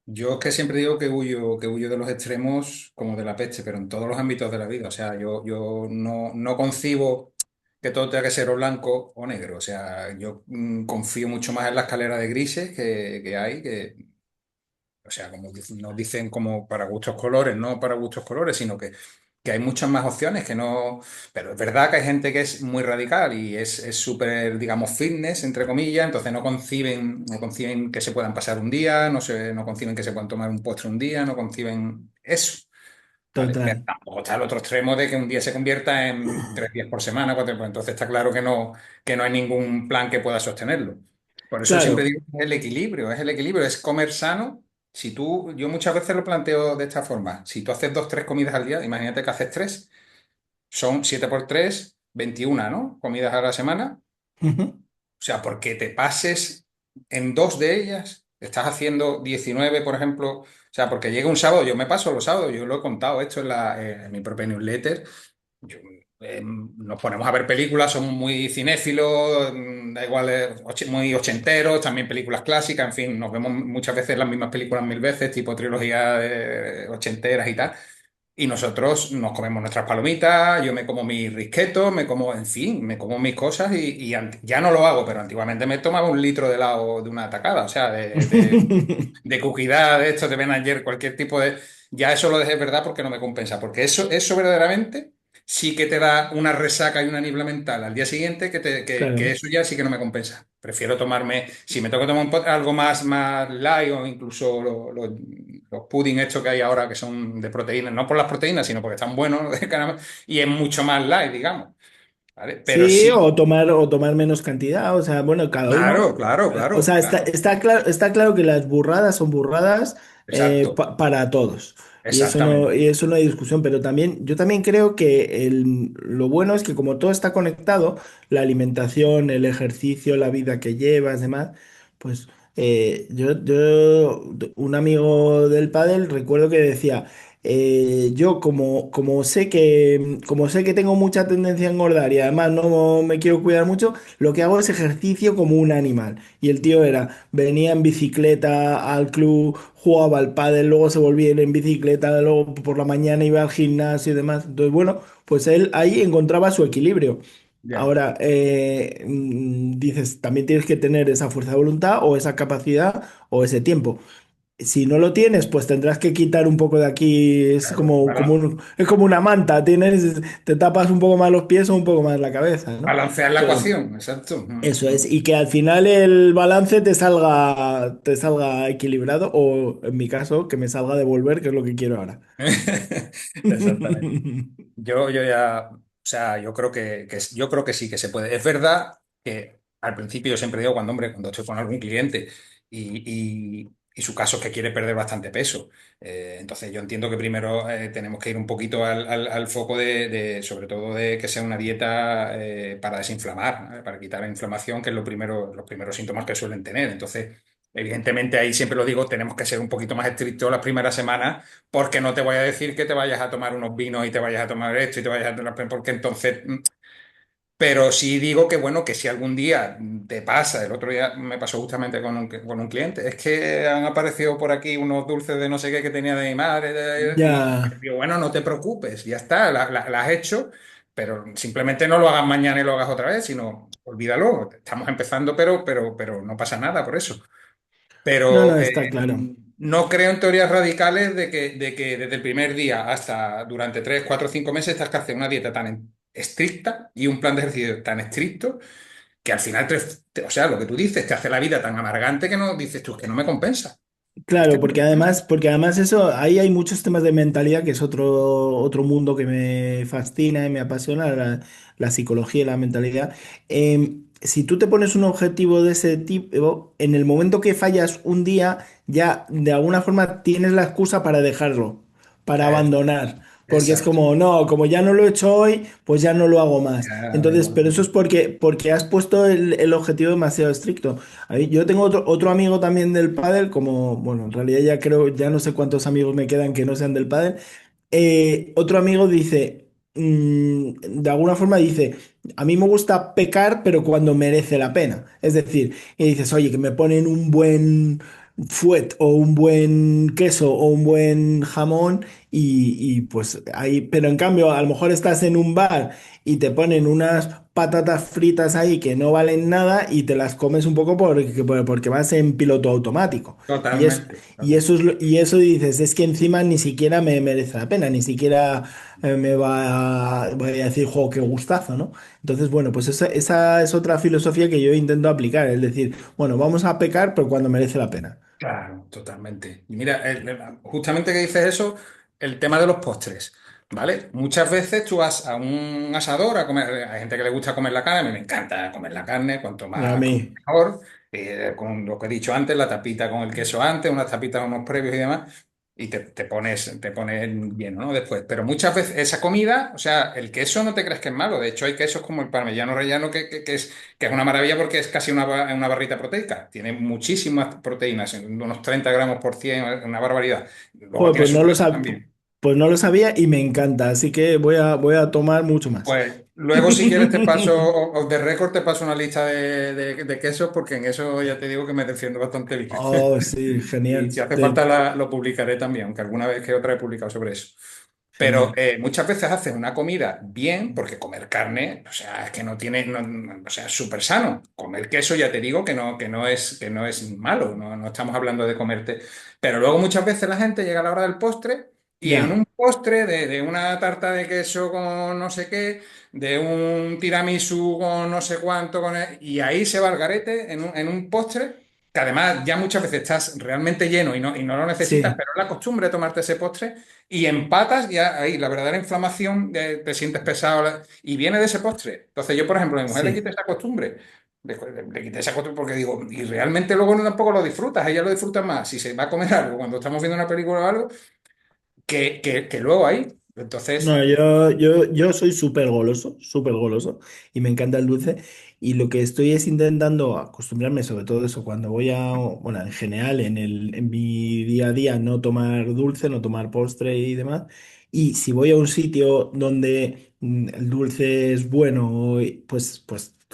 Yo es que siempre digo que huyo de los extremos como de la peste, pero en todos los ámbitos de la vida. O sea, yo no concibo que todo tenga que ser o blanco o negro. O sea, yo confío mucho más en la escalera de grises que hay, o sea, como nos dicen como para gustos colores, no para gustos colores, sino que hay muchas más opciones que no. Pero es verdad que hay gente que es muy radical y es súper, digamos, fitness, entre comillas, entonces no conciben que se puedan pasar un día, no conciben que se puedan tomar un postre un día, no conciben eso. ¿Vale? Pero Total. tampoco está el otro extremo de que un día se convierta en 3 días por semana, 4, pues entonces está claro que no hay ningún plan que pueda sostenerlo. Por eso siempre Claro. digo que es el equilibrio, es comer sano. Yo muchas veces lo planteo de esta forma. Si tú haces 2, 3 comidas al día, imagínate que haces 3, son 7 por 3, 21, ¿no? Comidas a la semana. Ujú. O sea, porque te pases en 2 de ellas, estás haciendo 19, por ejemplo. O sea, porque llega un sábado, yo me paso los sábados, yo lo he contado esto en mi propia newsletter. Yo- Nos ponemos a ver películas, somos muy cinéfilos, da igual, muy ochenteros, también películas clásicas, en fin, nos vemos muchas veces las mismas películas 1000 veces, tipo trilogías ochenteras y tal. Y nosotros nos comemos nuestras palomitas, yo me como mis risquetos, en fin, me como mis cosas y ya no lo hago, pero antiguamente me tomaba un litro de helado de una tacada, o sea, de cuquidad, de esto, de Ben ayer, cualquier tipo de... Ya eso lo dejé, ¿verdad? Porque no me compensa. Porque eso verdaderamente sí que te da una resaca y una niebla mental al día siguiente que Claro. eso ya sí que no me compensa. Prefiero tomarme, si me tengo que tomar algo más light o incluso los pudding estos que hay ahora que son de proteínas, no por las proteínas, sino porque están buenos, y es mucho más light, digamos. ¿vale? Pero Sí, sí, o tomar menos cantidad, o sea, bueno, cada uno. claro, claro, O claro, sea, claro. está claro que las burradas son burradas Exacto, para todos. exactamente. Y eso no hay discusión, pero también, yo también creo que lo bueno es que como todo está conectado, la alimentación, el ejercicio, la vida que llevas, demás, pues un amigo del pádel recuerdo que decía, yo como sé que tengo mucha tendencia a engordar y además no me quiero cuidar mucho, lo que hago es ejercicio como un animal. Y el tío venía en bicicleta al club, jugaba al pádel, luego se volvía a ir en bicicleta, luego por la mañana iba al gimnasio y demás. Entonces, bueno, pues él ahí encontraba su equilibrio. Ya. Ahora, dices, también tienes que tener esa fuerza de voluntad o esa capacidad o ese tiempo. Si no lo tienes, pues tendrás que quitar un poco de aquí. Claro, Es como una manta. Te tapas un poco más los pies o un poco más la cabeza, ¿no? balancear la Entonces, ecuación, exacto. eso es. Y que al final el balance te salga equilibrado, o en mi caso, que me salga de volver, que es lo que quiero ahora. Exactamente. Yo ya, o sea, yo creo yo creo que sí que se puede. Es verdad que al principio yo siempre digo cuando, hombre, cuando estoy con algún cliente y su caso es que quiere perder bastante peso. Entonces yo entiendo que primero tenemos que ir un poquito al foco sobre todo de que sea una dieta para desinflamar, ¿no? Para quitar la inflamación, que es los primeros síntomas que suelen tener. Entonces, evidentemente ahí siempre lo digo, tenemos que ser un poquito más estrictos las primeras semanas porque no te voy a decir que te vayas a tomar unos vinos y te vayas a tomar esto y te vayas a tomar, porque entonces, pero sí digo que bueno, que si algún día te pasa, el otro día me pasó justamente con un cliente, es que han aparecido por aquí unos dulces de no sé qué que tenía de mi madre, y Ya. digo, bueno, no te preocupes, ya está, la has hecho, pero simplemente no lo hagas mañana y lo hagas otra vez, sino olvídalo, estamos empezando, pero no pasa nada por eso. No, no, Pero está claro. no creo en teorías radicales de que desde el primer día hasta durante 3, 4, 5 meses estás que hacer una dieta tan estricta y un plan de ejercicio tan estricto que al final, o sea, lo que tú dices, te hace la vida tan amargante que no dices tú, es que no me compensa. Es que Claro, no me compensa. porque además eso, ahí hay muchos temas de mentalidad, que es otro mundo que me fascina y me apasiona, la psicología y la mentalidad. Si tú te pones un objetivo de ese tipo, en el momento que fallas un día, ya de alguna forma tienes la excusa para dejarlo, para Eh, abandonar. Porque es exacto. como, no, como ya no lo he hecho hoy, pues ya no lo hago más. Ya me Entonces, digo, pero eso es porque has puesto el objetivo demasiado estricto. Yo tengo otro amigo también del pádel, como, bueno, en realidad ya creo, ya no sé cuántos amigos me quedan que no sean del pádel. Otro amigo dice, de alguna forma dice, a mí me gusta pecar, pero cuando merece la pena. Es decir, y dices, oye, que me ponen un buen fuet o un buen queso o un buen jamón y pues ahí, pero en cambio, a lo mejor estás en un bar y te ponen unas patatas fritas ahí que no valen nada y te las comes un poco porque vas en piloto automático. Y, es, totalmente. y eso dices, es que encima ni siquiera me merece la pena, ni siquiera voy a decir, juego, qué gustazo, ¿no? Entonces, bueno, pues esa es otra filosofía que yo intento aplicar, es decir, bueno, vamos a pecar, pero cuando merece la pena. Claro, totalmente. Y mira, justamente que dices eso, el tema de los postres, ¿vale? Muchas veces tú vas a un asador a comer, hay gente que le gusta comer la carne, a mí me encanta comer la carne, cuanto A más mí. mejor, con lo que he dicho antes, la tapita con el queso antes, unas tapitas unos previos y demás, y te pones lleno, ¿no? Después, pero muchas veces esa comida, o sea, el queso no te crees que es malo, de hecho hay quesos como el parmesano rellano que es una maravilla porque es casi una barrita proteica. Tiene muchísimas proteínas, unos 30 gramos por 100, una barbaridad. Luego Joder, tiene su grasa también. pues no lo sabía y me encanta, así que voy a tomar mucho más. Pues luego, si quieres, te paso, o de récord, te paso una lista de quesos, porque en eso ya te digo que me defiendo bastante bien. Oh, sí, Y genial. si hace falta, lo publicaré también, aunque alguna vez que otra he publicado sobre eso. Pero Genial. muchas veces haces una comida bien, porque comer carne, o sea, es que no tiene, o sea, es súper sano. Comer queso, ya te digo que no es malo, no estamos hablando de comerte. Pero luego muchas veces la gente llega a la hora del postre y en Ya. un postre de una tarta de queso con no sé qué, de un tiramisú con no sé cuánto, y ahí se va el garete en un postre. que además ya muchas veces estás realmente lleno y no lo necesitas, Sí, pero es la costumbre de tomarte ese postre y empatas ya ahí, la verdadera inflamación, te sientes pesado y viene de ese postre. Entonces yo, por ejemplo, a mi mujer le quité sí. esa costumbre, le quité esa costumbre porque digo, y realmente luego no tampoco lo disfrutas, ella lo disfruta más si se va a comer algo cuando estamos viendo una película o algo, que luego ahí. Entonces, No, yo soy súper goloso y me encanta el dulce. Y lo que estoy es intentando acostumbrarme, sobre todo eso, cuando voy a, bueno, en general, en mi día a día, no tomar dulce, no tomar postre y demás. Y si voy a un sitio donde el dulce es bueno, pues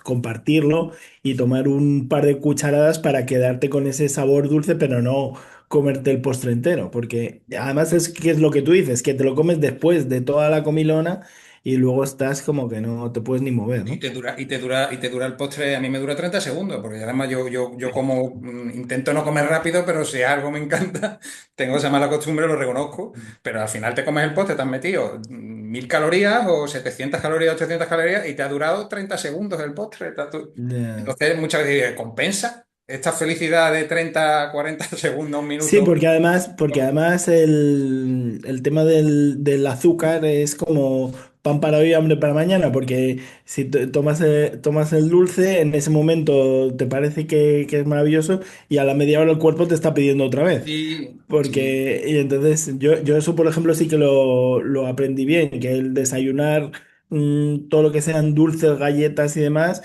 compartirlo y tomar un par de cucharadas para quedarte con ese sabor dulce, pero no comerte el postre entero, porque además es que es lo que tú dices, que te lo comes después de toda la comilona y luego estás como que no te puedes ni mover, y ¿no? te dura, y te dura el postre, a mí me dura 30 segundos, porque además yo como, intento no comer rápido, pero si algo me encanta, tengo esa mala costumbre, lo reconozco, pero al final te comes el postre, te has metido 1000 calorías o 700 calorías, 800 calorías y te ha durado 30 segundos el postre. Ya. Entonces muchas veces dices, ¿compensa esta felicidad de 30 40 segundos, un Sí, minuto? porque además el tema del azúcar es como pan para hoy, hambre para mañana, porque si tomas el dulce, en ese momento te parece que es maravilloso y a la media hora el cuerpo te está pidiendo otra vez. Sí, sí. Porque, y entonces yo eso, por ejemplo, sí que lo aprendí bien, que el desayunar todo lo que sean dulces, galletas y demás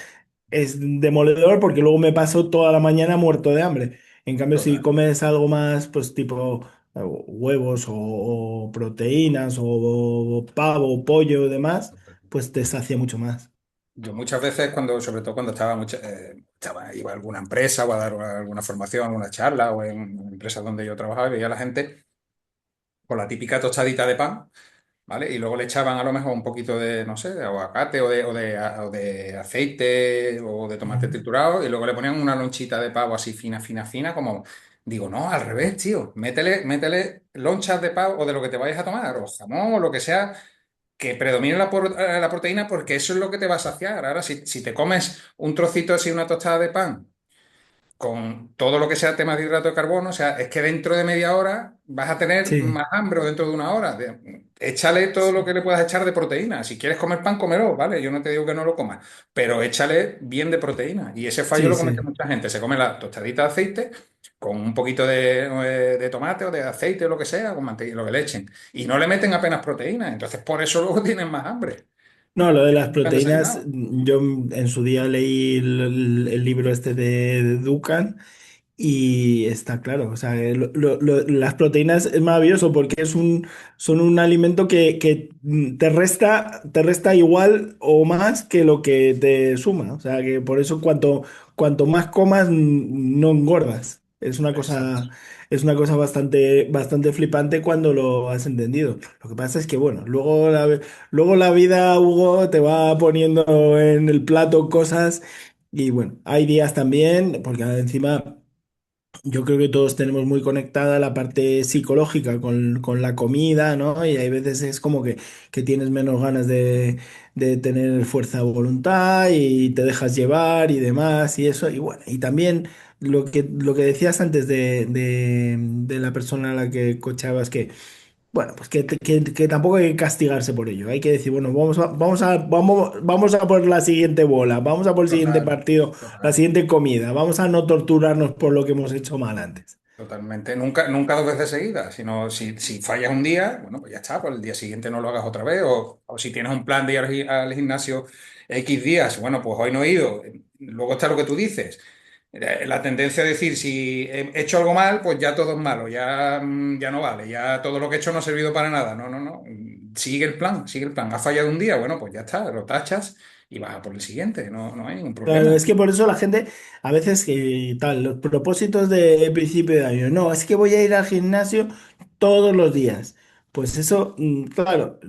es demoledor porque luego me paso toda la mañana muerto de hambre. En cambio, si Total. comes algo más, pues tipo huevos o proteínas o pavo, pollo y demás, pues te sacia mucho más. Yo muchas veces, sobre todo cuando iba a alguna empresa o a dar alguna formación, alguna charla o en empresas donde yo trabajaba y veía a la gente con la típica tostadita de pan, ¿vale? Y luego le echaban a lo mejor un poquito de, no sé, de aguacate o de aceite o de tomate Ujú. triturado y luego le ponían una lonchita de pavo así fina, fina, fina, como, digo, no, al revés, tío, métele lonchas de pavo o de lo que te vayas a tomar, o jamón o lo que sea que predomine la proteína porque eso es lo que te va a saciar. Ahora, si te comes un trocito así, una tostada de pan, con todo lo que sea temas de hidrato de carbono, o sea, es que dentro de media hora vas a tener Sí, más hambre o dentro de una hora. Échale todo lo que le puedas echar de proteína. Si quieres comer pan, cómelo, ¿vale? Yo no te digo que no lo comas, pero échale bien de proteína. Y ese fallo sí, lo comete sí. mucha gente. Se come la tostadita de aceite con un poquito de tomate o de aceite o lo que sea, con mantequilla, lo que le echen. Y no le meten apenas proteína. Entonces, por eso luego tienen más hambre. No, lo de las Han proteínas, desayunado. yo en su día leí el libro este de Dukan. Y está claro, o sea, las proteínas es maravilloso porque son un alimento que te resta igual o más que lo que te suma. O sea, que por eso cuanto más comas, no engordas. Exacto. Es una cosa bastante flipante cuando lo has entendido. Lo que pasa es que, bueno, luego la vida, Hugo, te va poniendo en el plato cosas. Y bueno, hay días también, porque encima yo creo que todos tenemos muy conectada la parte psicológica con la comida, ¿no? Y hay veces es como que tienes menos ganas de tener fuerza de voluntad y te dejas llevar y demás y eso. Y bueno, y también lo que decías antes de la persona a la que coachabas, que bueno, pues que tampoco hay que castigarse por ello. Hay que decir, bueno, vamos a por la siguiente bola, vamos a por el siguiente Total, partido, la total. siguiente comida, vamos a no torturarnos por lo que hemos hecho mal antes. Totalmente. Nunca, nunca dos veces seguidas, sino si fallas un día, bueno, pues ya está, pues el día siguiente no lo hagas otra vez. O si tienes un plan de ir al gimnasio X días, bueno, pues hoy no he ido. Luego está lo que tú dices. La tendencia a decir, si he hecho algo mal, pues ya todo es malo, ya, ya no vale, ya todo lo que he hecho no ha servido para nada. No, no, no. Sigue el plan, sigue el plan. Has fallado un día, bueno, pues ya está, lo tachas y vas a por el siguiente, no, no hay ningún Claro, problema. es que por eso la gente, a veces que tal, los propósitos de principio de año, no, es que voy a ir al gimnasio todos los días. Pues eso, claro,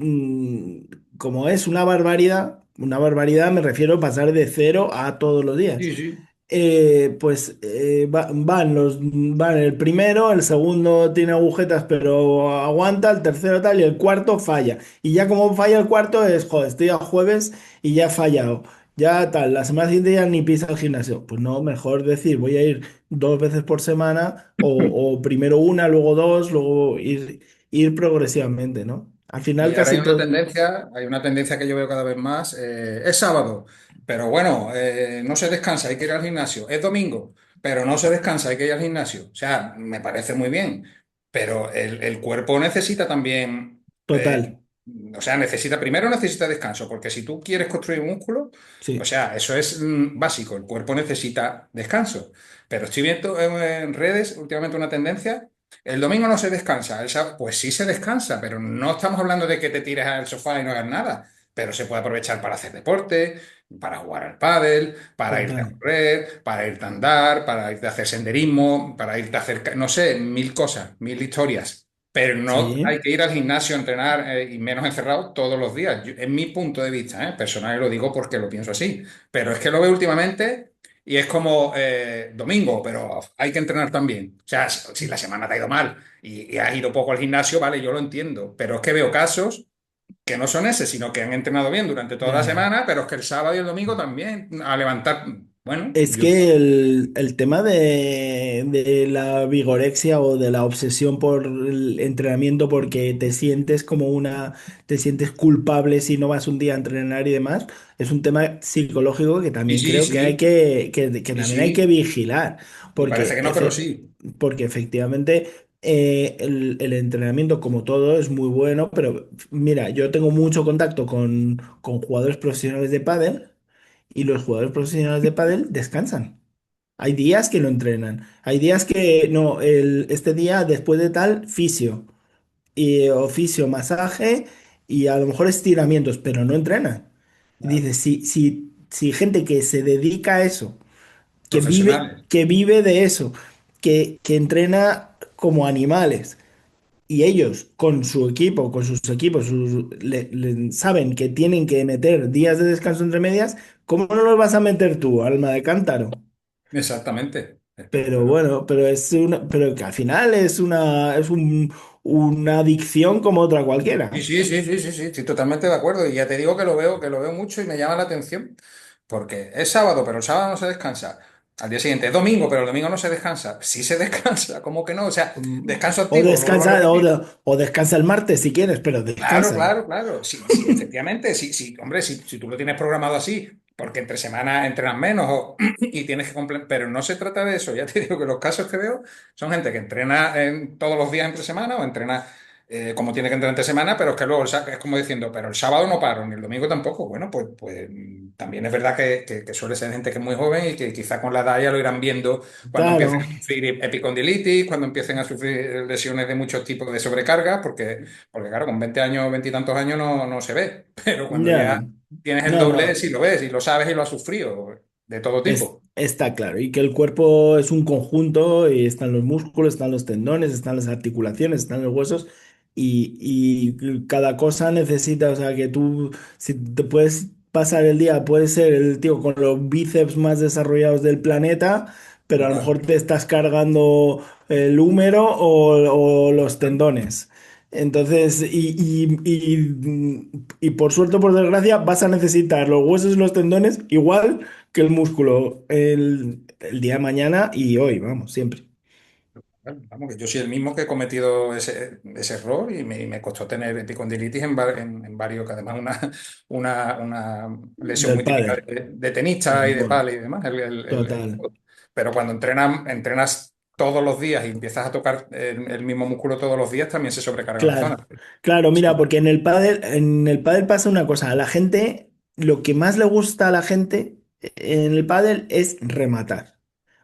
como es una barbaridad me refiero a pasar de cero a todos los días. Sí, sí. Van el primero, el segundo tiene agujetas pero aguanta, el tercero tal y el cuarto falla. Y ya como falla el cuarto es, joder, estoy a jueves y ya he fallado. ya tal, la semana siguiente ya ni pisa al gimnasio. Pues no, mejor decir, voy a ir 2 veces por semana o primero una, luego dos, luego ir progresivamente, ¿no? Al final Y ahora casi todo... hay una tendencia que yo veo cada vez más. Es sábado, pero bueno, no se descansa, hay que ir al gimnasio. Es domingo, pero no se descansa, hay que ir al gimnasio. O sea, me parece muy bien, pero el cuerpo necesita también, Total, o sea, primero necesita descanso, porque si tú quieres construir músculo, o sí, sea, eso es básico, el cuerpo necesita descanso. Pero estoy viendo en redes últimamente una tendencia. El domingo no se descansa, pues sí se descansa, pero no estamos hablando de que te tires al sofá y no hagas nada, pero se puede aprovechar para hacer deporte, para jugar al pádel, para irte a total. correr, para irte a andar, para irte a hacer senderismo, para irte a hacer, no sé, mil cosas, mil historias. Pero no hay Sí, que ir al gimnasio a entrenar y menos encerrado todos los días. Es mi punto de vista, personal, y lo digo porque lo pienso así. Pero es que lo veo últimamente. Y es como domingo, pero hay que entrenar también. O sea, si la semana te ha ido mal y has ido poco al gimnasio, vale, yo lo entiendo. Pero es que veo casos que no son ese, sino que han entrenado bien durante toda la ya. semana, pero es que el sábado y el domingo también a levantar. Bueno, Es yo. que el tema de la vigorexia o de la obsesión por el entrenamiento porque te sientes como te sientes culpable si no vas un día a entrenar y demás, es un tema psicológico que Sí, también sí, creo que hay sí, que sí, también hay que sí. vigilar, Y parece porque, que no, pero sí. porque efectivamente el entrenamiento como todo es muy bueno, pero mira, yo tengo mucho contacto con jugadores profesionales de pádel. Y los jugadores profesionales de pádel descansan. Hay días que no entrenan. Hay días que no, este día después de tal, fisio. Y oficio, masaje y a lo mejor estiramientos, pero no entrenan. Y Claro. dices, si gente que se dedica a eso, Profesionales. que vive de eso, que entrena como animales, y ellos con su equipo, con sus equipos, saben que tienen que meter días de descanso entre medias, ¿cómo no los vas a meter tú, alma de cántaro? Exactamente. Pero Bueno. bueno, pero que al final una adicción como otra Sí, cualquiera. sí, sí, sí, sí, sí, estoy totalmente de acuerdo. Y ya te digo que lo veo mucho y me llama la atención. Porque es sábado, pero el sábado no se descansa. Al día siguiente es domingo, pero el domingo no se descansa. Sí se descansa, ¿cómo que no? O sea, descanso O activo, vuelvo a descansa, repetir. o descansa el martes si quieres, pero Claro, descansa. claro, claro. Sí, sí, efectivamente, sí, sí, hombre, si tú lo tienes programado así, porque entre semanas entrenas menos y tienes que completar, pero no se trata de eso. Ya te digo que los casos que veo son gente que entrena todos los días entre semana o entrena como tiene que entrenar entre semana, pero es que luego es como diciendo, pero el sábado no paro, ni el domingo tampoco. Bueno, pues también es verdad que suele ser gente que es muy joven y que quizá con la edad ya lo irán viendo cuando empiecen Claro, a sufrir epicondilitis, cuando empiecen a sufrir lesiones de muchos tipos de sobrecarga, porque claro, con 20 años, 20 y tantos años no se ve, pero cuando ya ya. tienes el No, doble, no. sí lo ves y lo sabes y lo has sufrido, de todo tipo. Está claro, y que el cuerpo es un conjunto y están los músculos, están los tendones, están las articulaciones, están los huesos y cada cosa necesita, o sea, que tú, si te puedes pasar el día, puedes ser el tío con los bíceps más desarrollados del planeta, pero a lo Total. mejor te estás cargando el húmero o los tendones. Entonces, y por suerte o por desgracia, vas a necesitar los huesos y los tendones igual que el músculo el día de mañana y hoy, vamos, siempre. Bueno, vamos, que yo soy el mismo que he cometido ese error y me costó tener epicondilitis en varios, que además una lesión Del muy típica pádel. de tenista y de Bueno, pala y demás. total. Pero cuando entrenas todos los días y empiezas a tocar el mismo músculo todos los días, también se sobrecarga la zona. Claro, claro, mira, Sí, porque en el pádel pasa una cosa, a la gente, lo que más le gusta a la gente en el pádel es rematar.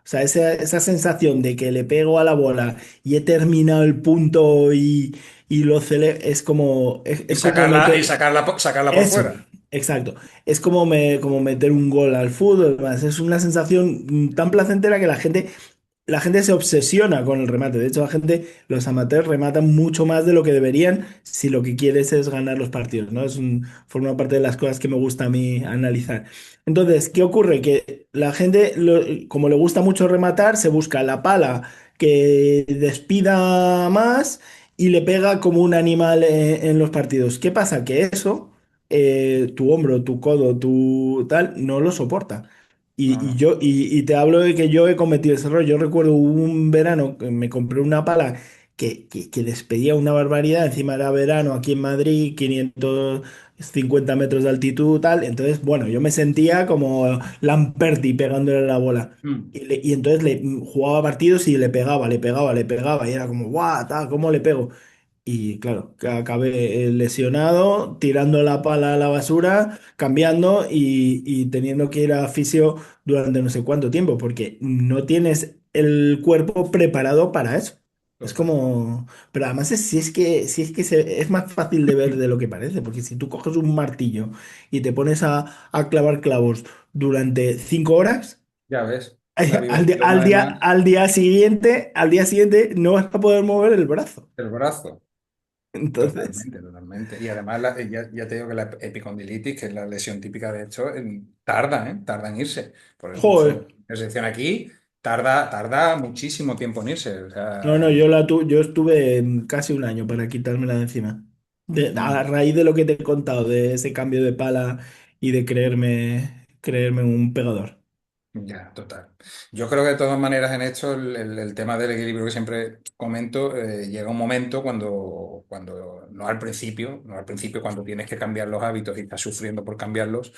O sea, esa sensación de que le pego a la bola y he terminado el punto y es como, y es como meter, sacarla por eso, fuera. exacto. Es como, como meter un gol al fútbol. Además, es una sensación tan placentera que la gente se obsesiona con el remate. De hecho, los amateurs rematan mucho más de lo que deberían si lo que quieres es ganar los partidos, ¿no? Forma parte de las cosas que me gusta a mí analizar. Entonces, ¿qué ocurre? Que la gente, como le gusta mucho rematar, se busca la pala que despida más y le pega como un animal en los partidos. ¿Qué pasa? Que eso tu hombro, tu codo, tu tal, no lo soporta. No, Y no. yo, y te hablo de que yo he cometido ese error. Yo recuerdo un verano que me compré una pala que despedía una barbaridad. Encima era verano aquí en Madrid, 550 metros de altitud, tal. Entonces, bueno, yo me sentía como Lamperti pegándole la bola. Mm. Y entonces jugaba partidos y le pegaba, le pegaba, le pegaba. Y era como, ¡guau! Tal, ¿cómo le pego? Y claro, que acabé lesionado, tirando la pala a la basura, cambiando y teniendo que ir a fisio durante no sé cuánto tiempo, porque no tienes el cuerpo preparado para eso. Es Total. como, pero además si es que es más fácil de ver de lo que parece, porque si tú coges un martillo y te pones a clavar clavos durante 5 horas, Ya ves, la vibración al día, además al día siguiente no vas a poder mover el brazo. del brazo. Entonces, Totalmente, totalmente. Y además ya te digo que la epicondilitis, que es la lesión típica de hecho, tarda, ¿eh? Tarda en irse. Por incluso joder. la sección aquí tarda muchísimo tiempo en irse. O No, no, sea, yo estuve casi un año para quitármela de encima. A mm, raíz de lo que te he contado, de ese cambio de pala y de creerme un pegador. ya, total. Yo creo que de todas maneras en esto el tema del equilibrio que siempre comento, llega un momento cuando no al principio cuando tienes que cambiar los hábitos y estás sufriendo por cambiarlos,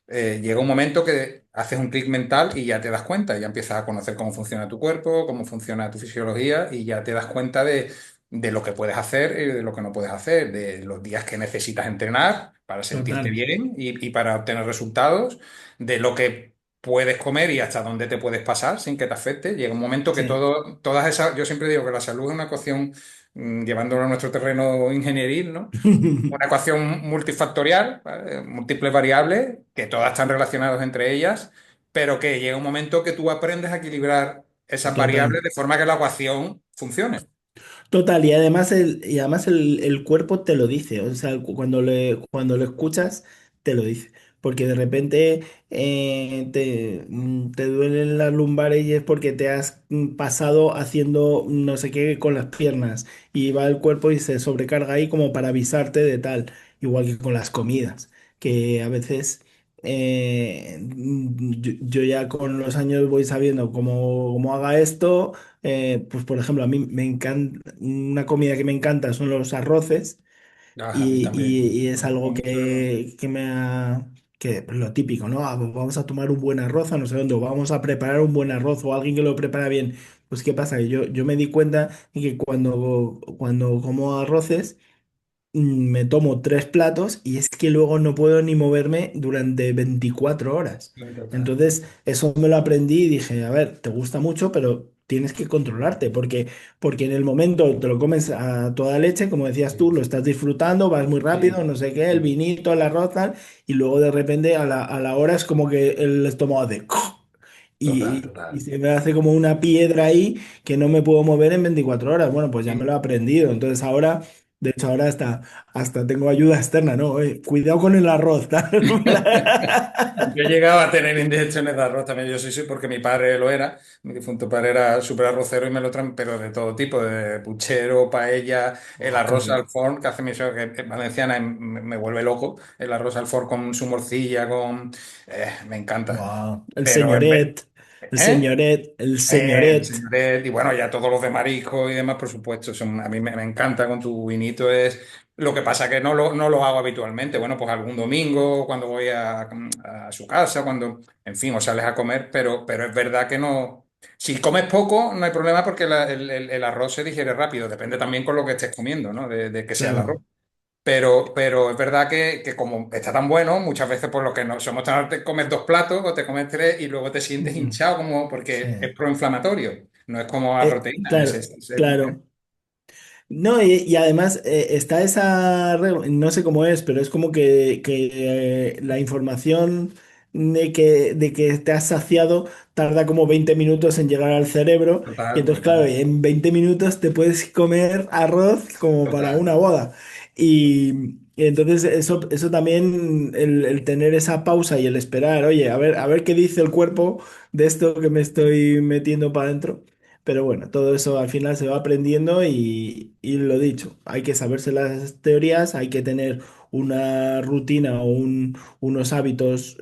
llega un momento que haces un clic mental y ya te das cuenta, ya empiezas a conocer cómo funciona tu cuerpo, cómo funciona tu fisiología y ya te das cuenta de lo que puedes hacer y de lo que no puedes hacer, de los días que necesitas entrenar para sentirte Total, bien y para obtener resultados, de lo que puedes comer y hasta dónde te puedes pasar sin que te afecte. Llega un momento que sí. todas esas, yo siempre digo que la salud es una ecuación, llevándolo a nuestro terreno ingenieril, ¿no? Una ecuación multifactorial, ¿vale? Múltiples variables, que todas están relacionadas entre ellas, pero que llega un momento que tú aprendes a equilibrar esas Total. variables de forma que la ecuación funcione. Total, y además el cuerpo te lo dice, o sea, cuando lo escuchas, te lo dice. Porque de repente te duelen las lumbares y es porque te has pasado haciendo no sé qué con las piernas. Y va el cuerpo y se sobrecarga ahí como para avisarte de tal. Igual que con las comidas, que a veces yo ya con los años voy sabiendo cómo haga esto. Pues por ejemplo, a mí me encanta, una comida que me encanta son los arroces Ah, a mí y, también. y- y es Me algo pongo mucho de arroz. que pues, lo típico, ¿no? Pues vamos a tomar un buen arroz a no sé dónde, o vamos a preparar un buen arroz o alguien que lo prepara bien. Pues ¿qué pasa? Que yo me di cuenta de que cuando como arroces, me tomo 3 platos y es que luego no puedo ni moverme durante 24 horas. Sí, total. Entonces, eso me lo aprendí y dije, a ver, te gusta mucho, pero tienes que controlarte, porque en el momento te lo comes a toda leche, como decías tú, Sí, lo estás disfrutando, vas muy rápido, sí, no sé qué, el sí. vinito, el arroz, tal, y luego de repente a la hora es como que el estómago hace... Total, Y total. se me hace como una piedra ahí que no me puedo mover en 24 horas. Bueno, pues ya me lo he Sí. aprendido. Entonces ahora, de hecho, ahora hasta tengo ayuda externa, ¿no? Cuidado con el arroz, tal. Yo he llegado a tener indigestiones de arroz también, yo sí, porque mi padre lo era, mi difunto padre era súper arrocero y me lo traen, pero de todo tipo, de puchero, paella, el Oh, qué arroz al rico. forn, que hace mi suegra, que es valenciana, y me vuelve loco, el arroz al forn con su morcilla, me encanta. Wow. El Pero en vez... señoret, el ¿Eh? señoret, el El señoret. señoret, y bueno, ya todos los de marisco y demás, por supuesto, a mí me encanta con tu vinito. Lo que pasa que no lo hago habitualmente. Bueno, pues algún domingo, cuando voy a su casa, cuando, en fin, o sales a comer, pero es verdad que no. Si comes poco, no hay problema porque el arroz se digiere rápido. Depende también con lo que estés comiendo, ¿no? De que sea el arroz. Claro. Pero es verdad que como está tan bueno, muchas veces por lo que no somos tan te comes 2 platos o te comes tres y luego te sientes Mm, hinchado como porque es sí. proinflamatorio. No es como la proteína. Claro, claro. No, y además está esa regla, no sé cómo es, pero es como que la información de que te has saciado tarda como 20 minutos en llegar al cerebro y Total, entonces claro, total, en 20 minutos te puedes comer arroz como para total. una boda. Y entonces eso también, el tener esa pausa y el esperar, oye, a ver qué dice el cuerpo de esto que me estoy metiendo para adentro. Pero bueno, todo eso al final se va aprendiendo y lo dicho, hay que saberse las teorías, hay que tener una rutina o unos hábitos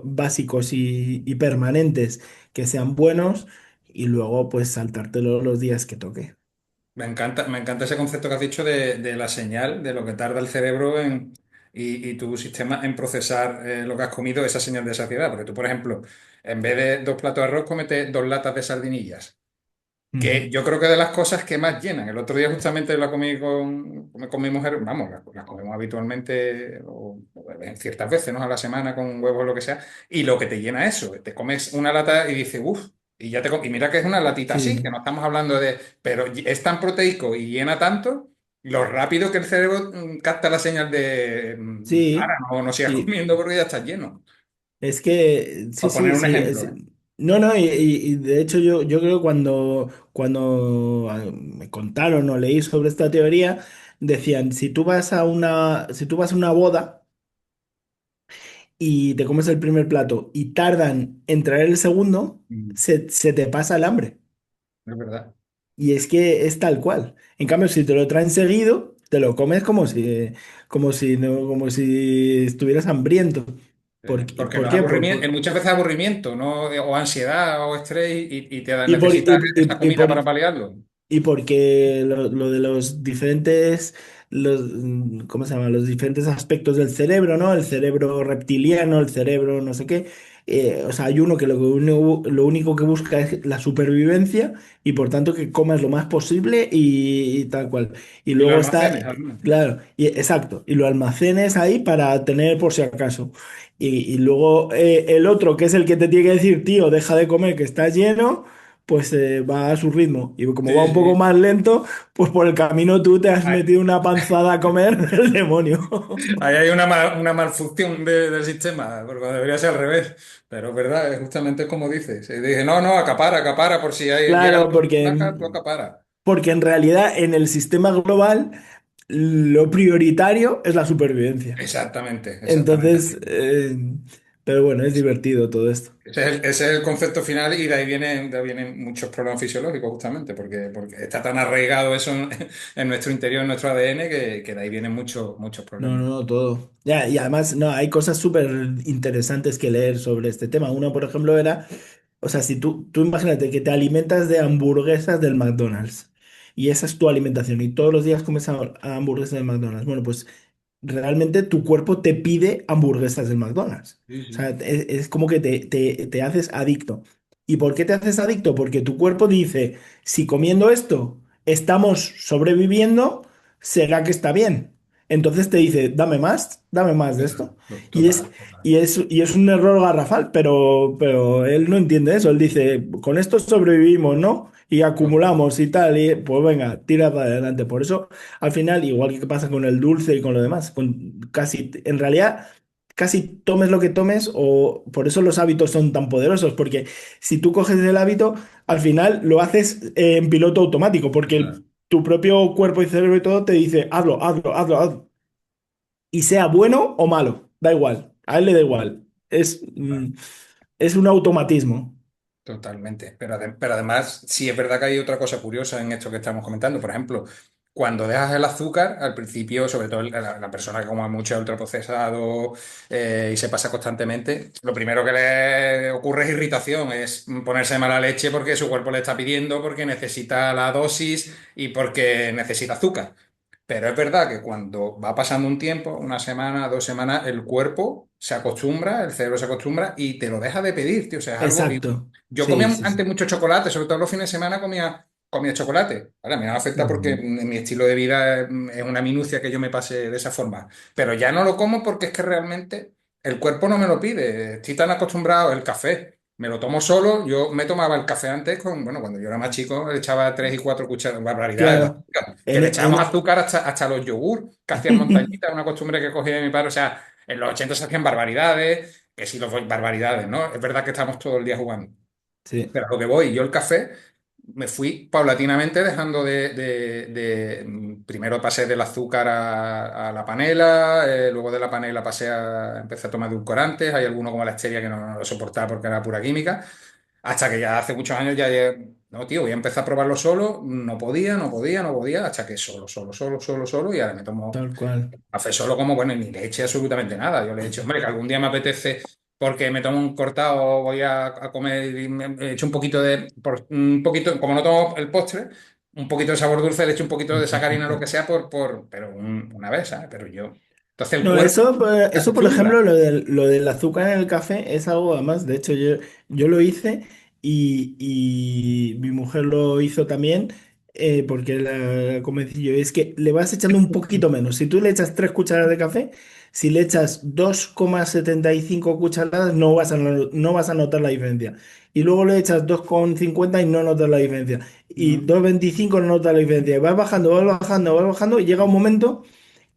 básicos y permanentes que sean buenos y luego pues saltártelo los días que toque. Me encanta ese concepto que has dicho de la señal, de lo que tarda el cerebro y tu sistema en procesar lo que has comido, esa señal de saciedad. Porque tú, por ejemplo, en vez de 2 platos de arroz, comete 2 latas de sardinillas. Que Ujú. yo creo que de las cosas que más llenan. El otro día justamente la comí con mi mujer, vamos, las comemos habitualmente en ciertas veces, ¿no? A la semana con huevos o lo que sea. Y lo que te llena eso, te comes una lata y dices, uff, y ya y mira que es una latita así, que Sí, no estamos hablando de, pero es tan proteico y llena tanto, lo rápido que el cerebro capta la señal de, para, sí, no sigas sí. comiendo porque ya estás lleno. Es que, sí, Por poner sí, un sí. ejemplo, ¿eh? No, no, y de hecho yo creo que cuando me contaron o leí sobre esta teoría, decían, si tú vas a una boda y te comes el primer plato y tardan en traer el segundo, Mm, se te pasa el hambre. es verdad. Y es que es tal cual. En cambio, si te lo traen seguido, te lo comes como si estuvieras hambriento. Porque ¿Por no es qué? aburrimiento, muchas veces aburrimiento, ¿no? O ansiedad o estrés y te Y, por, y, necesitas esa y comida por, para paliarlo. y porque lo de los diferentes, ¿cómo se llama? Los diferentes aspectos del cerebro, ¿no? El cerebro reptiliano, el cerebro no sé qué. O sea, hay uno que lo único que busca es la supervivencia y por tanto que comas lo más posible y tal cual. Y Y lo luego está, almacenes, además. claro, exacto, y lo almacenes ahí para tener por si acaso. Y luego el otro, que es el que te tiene que decir, tío, deja de comer que estás lleno pues va a su ritmo. Y como va Sí, un poco sí. más lento, pues por el camino tú te has Ahí metido una panzada a comer del demonio. ahí hay una malfunción del sistema, porque debería ser al revés. Pero es verdad, es justamente como dices. Y dije, no, no, acapara, acapara, por si llega Claro, algo que te saca, tú acapara. porque en realidad en el sistema global lo prioritario es la supervivencia. Exactamente, exactamente Entonces, así. pero bueno, es divertido todo esto. Ese es el concepto final y de ahí vienen muchos problemas fisiológicos justamente, porque está tan arraigado eso en nuestro interior, en nuestro ADN, que de ahí vienen muchos No, problemas. no, no, todo. Ya, y además, no, hay cosas súper interesantes que leer sobre este tema. Una, por ejemplo, era o sea, si tú imagínate que te alimentas de hamburguesas del McDonald's y esa es tu alimentación y todos los días comes a hamburguesas del McDonald's, bueno, pues realmente tu cuerpo te pide hamburguesas del McDonald's. Sí, O sea, sí. es como que te haces adicto. ¿Y por qué te haces adicto? Porque tu cuerpo dice, si comiendo esto estamos sobreviviendo, será que está bien. Entonces te dice, dame más de Eso, esto. Y es, total, total. y es un error garrafal, pero él no entiende eso. Él dice, con esto sobrevivimos, ¿no? Y Total. acumulamos y tal, y pues venga, tira para adelante. Por eso al final, igual que pasa con el dulce y con lo demás, en realidad, casi tomes lo que tomes, o por eso los hábitos son tan poderosos, porque si tú coges el hábito, al final lo haces en piloto automático, porque Claro, tu propio cuerpo y cerebro y todo te dice, hazlo, hazlo, hazlo, hazlo. Y sea bueno o malo, da igual, a él le da igual. claro. Es un automatismo. Totalmente. Pero además, sí es verdad que hay otra cosa curiosa en esto que estamos comentando. Por ejemplo, cuando dejas el azúcar, al principio, sobre todo la persona que come mucho ultraprocesado y se pasa constantemente, lo primero que le ocurre es irritación, es ponerse de mala leche porque su cuerpo le está pidiendo, porque necesita la dosis y porque necesita azúcar. Pero es verdad que cuando va pasando un tiempo, una semana, 2 semanas, el cuerpo se acostumbra, el cerebro se acostumbra y te lo deja de pedir, tío. O sea, es algo. Exacto. Yo Sí, comía sí, antes sí. mucho chocolate, sobre todo los fines de semana comía chocolate. Ahora, me afecta porque Ujú. en mi estilo de vida es una minucia que yo me pase de esa forma. Pero ya no lo como porque es que realmente el cuerpo no me lo pide. Estoy tan acostumbrado, el café. Me lo tomo solo. Yo me tomaba el café antes bueno, cuando yo era más chico, le echaba 3 y 4 cucharadas, barbaridades, Claro. barbaridades, que En, le echábamos en- azúcar hasta los yogur, que hacían montañitas, una costumbre que cogía de mi padre. O sea, en los 80 se hacían barbaridades, que sí, barbaridades, ¿no? Es verdad que estamos todo el día jugando. sí. Pero a lo que voy, yo el café me fui paulatinamente dejando primero pasé del azúcar a la panela, luego de la panela empecé a tomar edulcorantes, hay alguno como la stevia que no lo soportaba porque era pura química, hasta que ya hace muchos años ya no, tío, voy a empezar a probarlo solo. No podía, no podía, no podía, hasta que solo, y ahora me tomo Tal cual. café solo como, bueno, y ni le eché absolutamente nada. Yo le he dicho, hombre, que algún día me apetece porque me tomo un cortado, voy a comer y me echo un poquito un poquito, como no tomo el postre, un poquito de sabor dulce, le echo un poquito de sacarina, lo que sea, pero una vez, ¿sabes? Pero yo, entonces el No, cuerpo se eso por ejemplo, acostumbra. lo del azúcar en el café es algo, además, de hecho yo lo hice y mi mujer lo hizo también, porque la convencí yo. Es que le vas echando un poquito menos. Si tú le echas 3 cucharadas de café, si le echas 2,75 cucharadas, no vas a notar la diferencia. Y luego le echas 2,50 y no notas la diferencia. Y Mm. 2,25 no notas la diferencia. Y vas bajando y llega un momento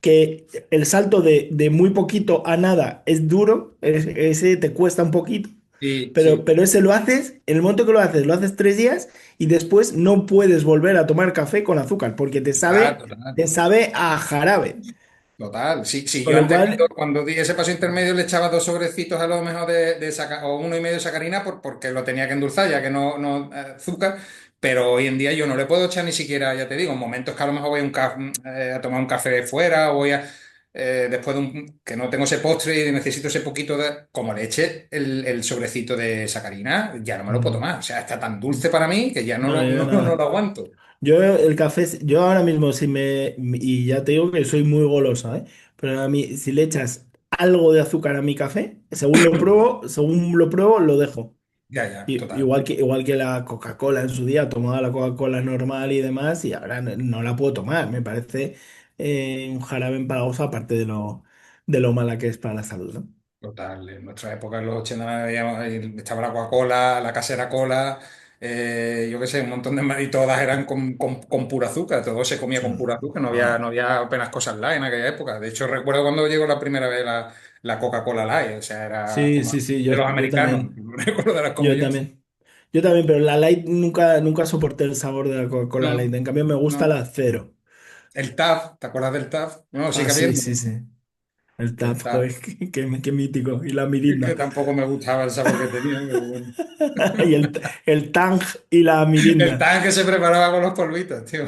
que el salto de muy poquito a nada es duro, ese te cuesta un poquito, Sí, sí, pero ese en el momento que lo haces 3 días y después no puedes volver a tomar café con azúcar porque total, total. te sabe a jarabe. Total, sí, sí, Con yo lo antes cual, cuando di ese paso intermedio le echaba 2 sobrecitos a lo mejor o 1,5 de sacarina porque lo tenía que endulzar, ya que azúcar, pero hoy en día yo no le puedo echar ni siquiera, ya te digo, en momentos que a lo mejor voy a tomar un café fuera o después que no tengo ese postre y necesito ese poquito como le eche el sobrecito de sacarina, ya no me lo puedo mm, tomar, o sea, está tan dulce para mí que ya no no, lo, yo no nada. lo aguanto. Yo el café, yo ahora mismo y ya te digo que soy muy golosa, ¿eh? Pero a mí, si le echas algo de azúcar a mi café, según lo pruebo, lo dejo. Ya, ya, total. Igual que la Coca-Cola en su día, tomaba la Coca-Cola normal y demás, y ahora no la puedo tomar. Me parece un jarabe empalagoso, aparte de lo mala que es para la salud, ¿no? Total, en nuestra época, en los 80, estaba la Coca-Cola, la casera cola, yo qué sé, un montón y todas eran con pura azúcar, todo se comía Sí. con pura azúcar, Ah. no había apenas cosas light en aquella época. De hecho, recuerdo cuando llegó la primera vez la Coca-Cola Light, o sea, era Sí, como sí, sí, de los yo americanos, también. no recuerdo de las como Yo yo. también. Yo también, pero la light nunca soporté el sabor de la Coca-Cola light. No, En cambio, me gusta no. la cero. El TAF, ¿te acuerdas del TAF? No, Ah, sigue sí, habiendo, sí, ¿no? sí. El El TAF, TAF, joder, qué mítico. Y la que Mirinda. tampoco me gustaba el sabor que tenía, pero bueno. Y el Tang y la El Mirinda. TAF que se preparaba con los polvitos, tío.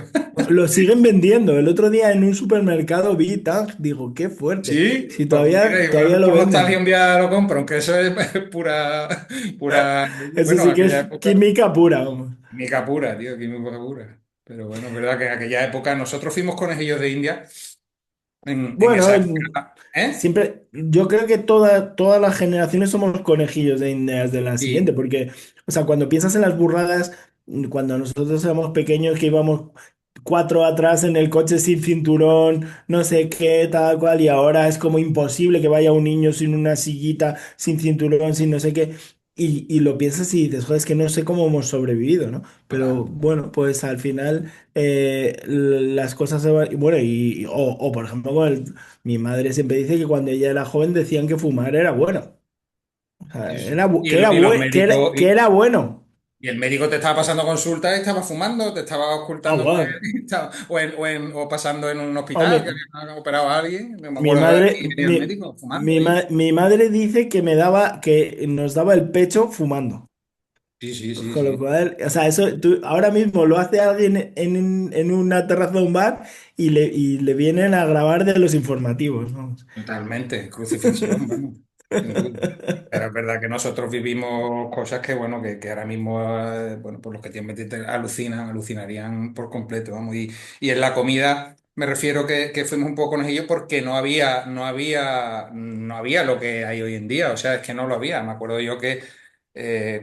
Lo siguen vendiendo. El otro día en un supermercado vi Tang. Digo, qué fuerte. Sí, Si pues mira, todavía igual lo por nostalgia un venden. día lo compro, aunque eso es pura, Eso bueno, sí que aquella es época, química pura, vamos. química pura, tío, química pura. Pero bueno, es verdad que en aquella época nosotros fuimos conejillos de India en Bueno, esa época, ¿eh? siempre, yo creo que todas las generaciones somos conejillos de indias de la siguiente, Sí, porque, o sea, cuando piensas en las burradas, cuando nosotros éramos pequeños, que íbamos 4 atrás en el coche sin cinturón, no sé qué, tal cual, y ahora es como imposible que vaya un niño sin una sillita, sin cinturón, sin no sé qué, y lo piensas y dices, joder, es que no sé cómo hemos sobrevivido, ¿no? Pero total. bueno, pues al final las cosas se van, y bueno, o por ejemplo, mi madre siempre dice que cuando ella era joven decían que fumar era bueno. O sea, Sí, sí. Y los que médicos, que era bueno. y el médico te estaba pasando consulta y estaba fumando, te estaba Ah, ocultando con guau. él, o pasando en un Ah, hospital que habían operado a alguien, no me mi acuerdo de madre, y venía el médico fumando. mi madre dice que que nos daba el pecho fumando. Sí, sí, sí, Con lo sí. cual, o sea, eso ahora mismo lo hace alguien en una terraza de un bar y le vienen a grabar de los informativos, vamos. Totalmente, crucifixión, vamos, sin duda. Pero es verdad que nosotros vivimos cosas que, bueno, que ahora mismo, bueno, por los que tienen mente alucinarían por completo, vamos. Y en la comida me refiero que fuimos un poco conejillos porque no había lo que hay hoy en día, o sea, es que no lo había. Me acuerdo yo que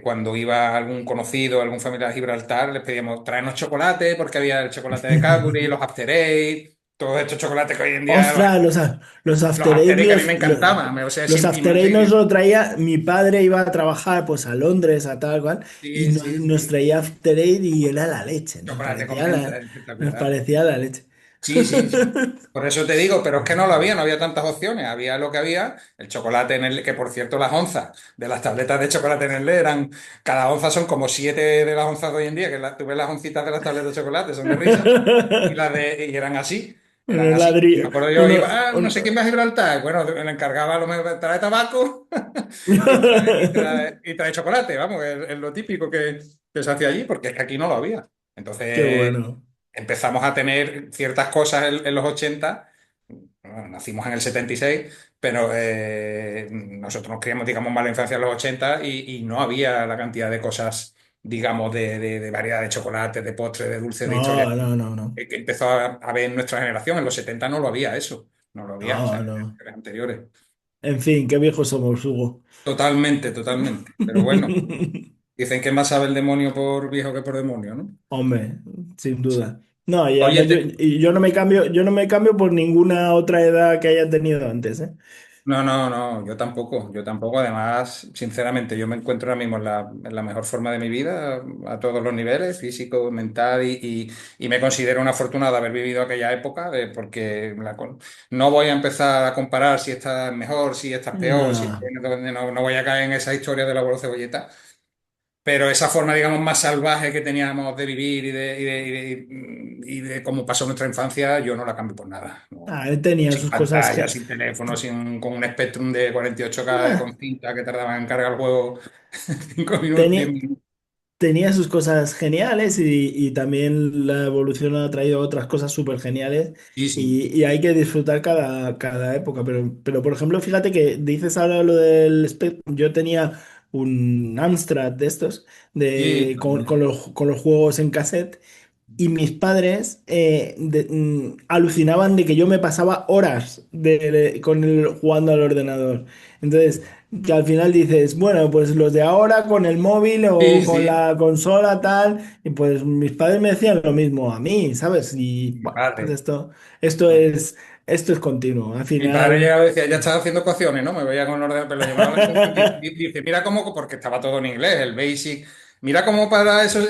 cuando iba algún conocido, algún familiar a Gibraltar, les pedíamos traernos chocolate porque había el chocolate de Cadbury, los After Eight, todos estos chocolates que hoy en día Ostras, los los After Eight, After Eight que a mí me encantaban, o sea, los siempre, y After más Eight nos que, lo traía, mi padre iba a trabajar pues a Londres, a tal cual, y sí, sí, nos sí, traía After Eight y era la leche, chocolate con menta, nos espectacular. parecía la leche. Sí, sí, sí. Por eso te digo, pero es que no había tantas opciones, había lo que había, el chocolate en el, que por cierto las onzas de las tabletas de chocolate en el eran, cada onza son como 7 de las onzas de hoy en día, tú ves las oncitas de las tabletas de chocolate, son de risa, y eran así. Eran Unos así. Y me ladrillos, acuerdo yo, iba, no sé quién va a Gibraltar. Bueno, le encargaba lo mejor, trae tabaco y trae chocolate, vamos, es lo típico que. que se hacía allí, porque es que aquí no lo había. Qué Entonces bueno. empezamos a tener ciertas cosas en los 80. Bueno, nacimos en el 76, pero nosotros nos criamos, digamos, más la infancia en los 80 y no había la cantidad de cosas, digamos, de variedad de chocolate, de postres, de dulces, de historias No, no, no, no. que empezó a ver en nuestra generación. En los 70 no lo había eso, no lo había, o sea, No, en no. generaciones anteriores. En fin, qué viejos somos, Hugo. Totalmente, totalmente. Pero bueno, dicen que más sabe el demonio por viejo que por demonio, ¿no? Hombre, sin duda. No, y Oye, además yo no me cambio, yo no me cambio por ninguna otra edad que haya tenido antes, ¿eh? no, no, no, yo tampoco, yo tampoco. Además, sinceramente, yo me encuentro ahora mismo en la mejor forma de mi vida a todos los niveles, físico, mental, y me considero un afortunado de haber vivido aquella época, porque no voy a empezar a comparar si esta es mejor, si esta es peor, si No. no voy a caer en esa historia del abuelo cebolleta. Pero esa forma, digamos, más salvaje que teníamos de vivir y de cómo pasó nuestra infancia, yo no la cambio por nada. Ah, él tenía Sin sus cosas. pantalla, sin teléfono, con un Spectrum de 48K Ah, con cinta que tardaba en cargar el juego 5 minutos, 10 tenía, minutos. tenía sus cosas geniales y también la evolución ha traído otras cosas súper geniales Sí, sí. y hay que disfrutar cada época. Pero, por ejemplo, fíjate que dices ahora lo del yo tenía un Amstrad de estos Sí, con los juegos en cassette. Y mis padres alucinaban de que yo me pasaba horas jugando al ordenador. Entonces, que al final dices, bueno, pues los de ahora con el móvil o sí, con sí. la consola tal, y pues mis padres me decían lo mismo a mí, ¿sabes? Y Mi bueno, pues padre. esto es continuo. Al Mi padre final, llegaba y decía, ya estás haciendo ecuaciones, ¿no? Me veía con el ordenador, pero lo llamaba la atención. Dice, mira cómo, porque estaba todo en inglés, el basic. Mira cómo para eso,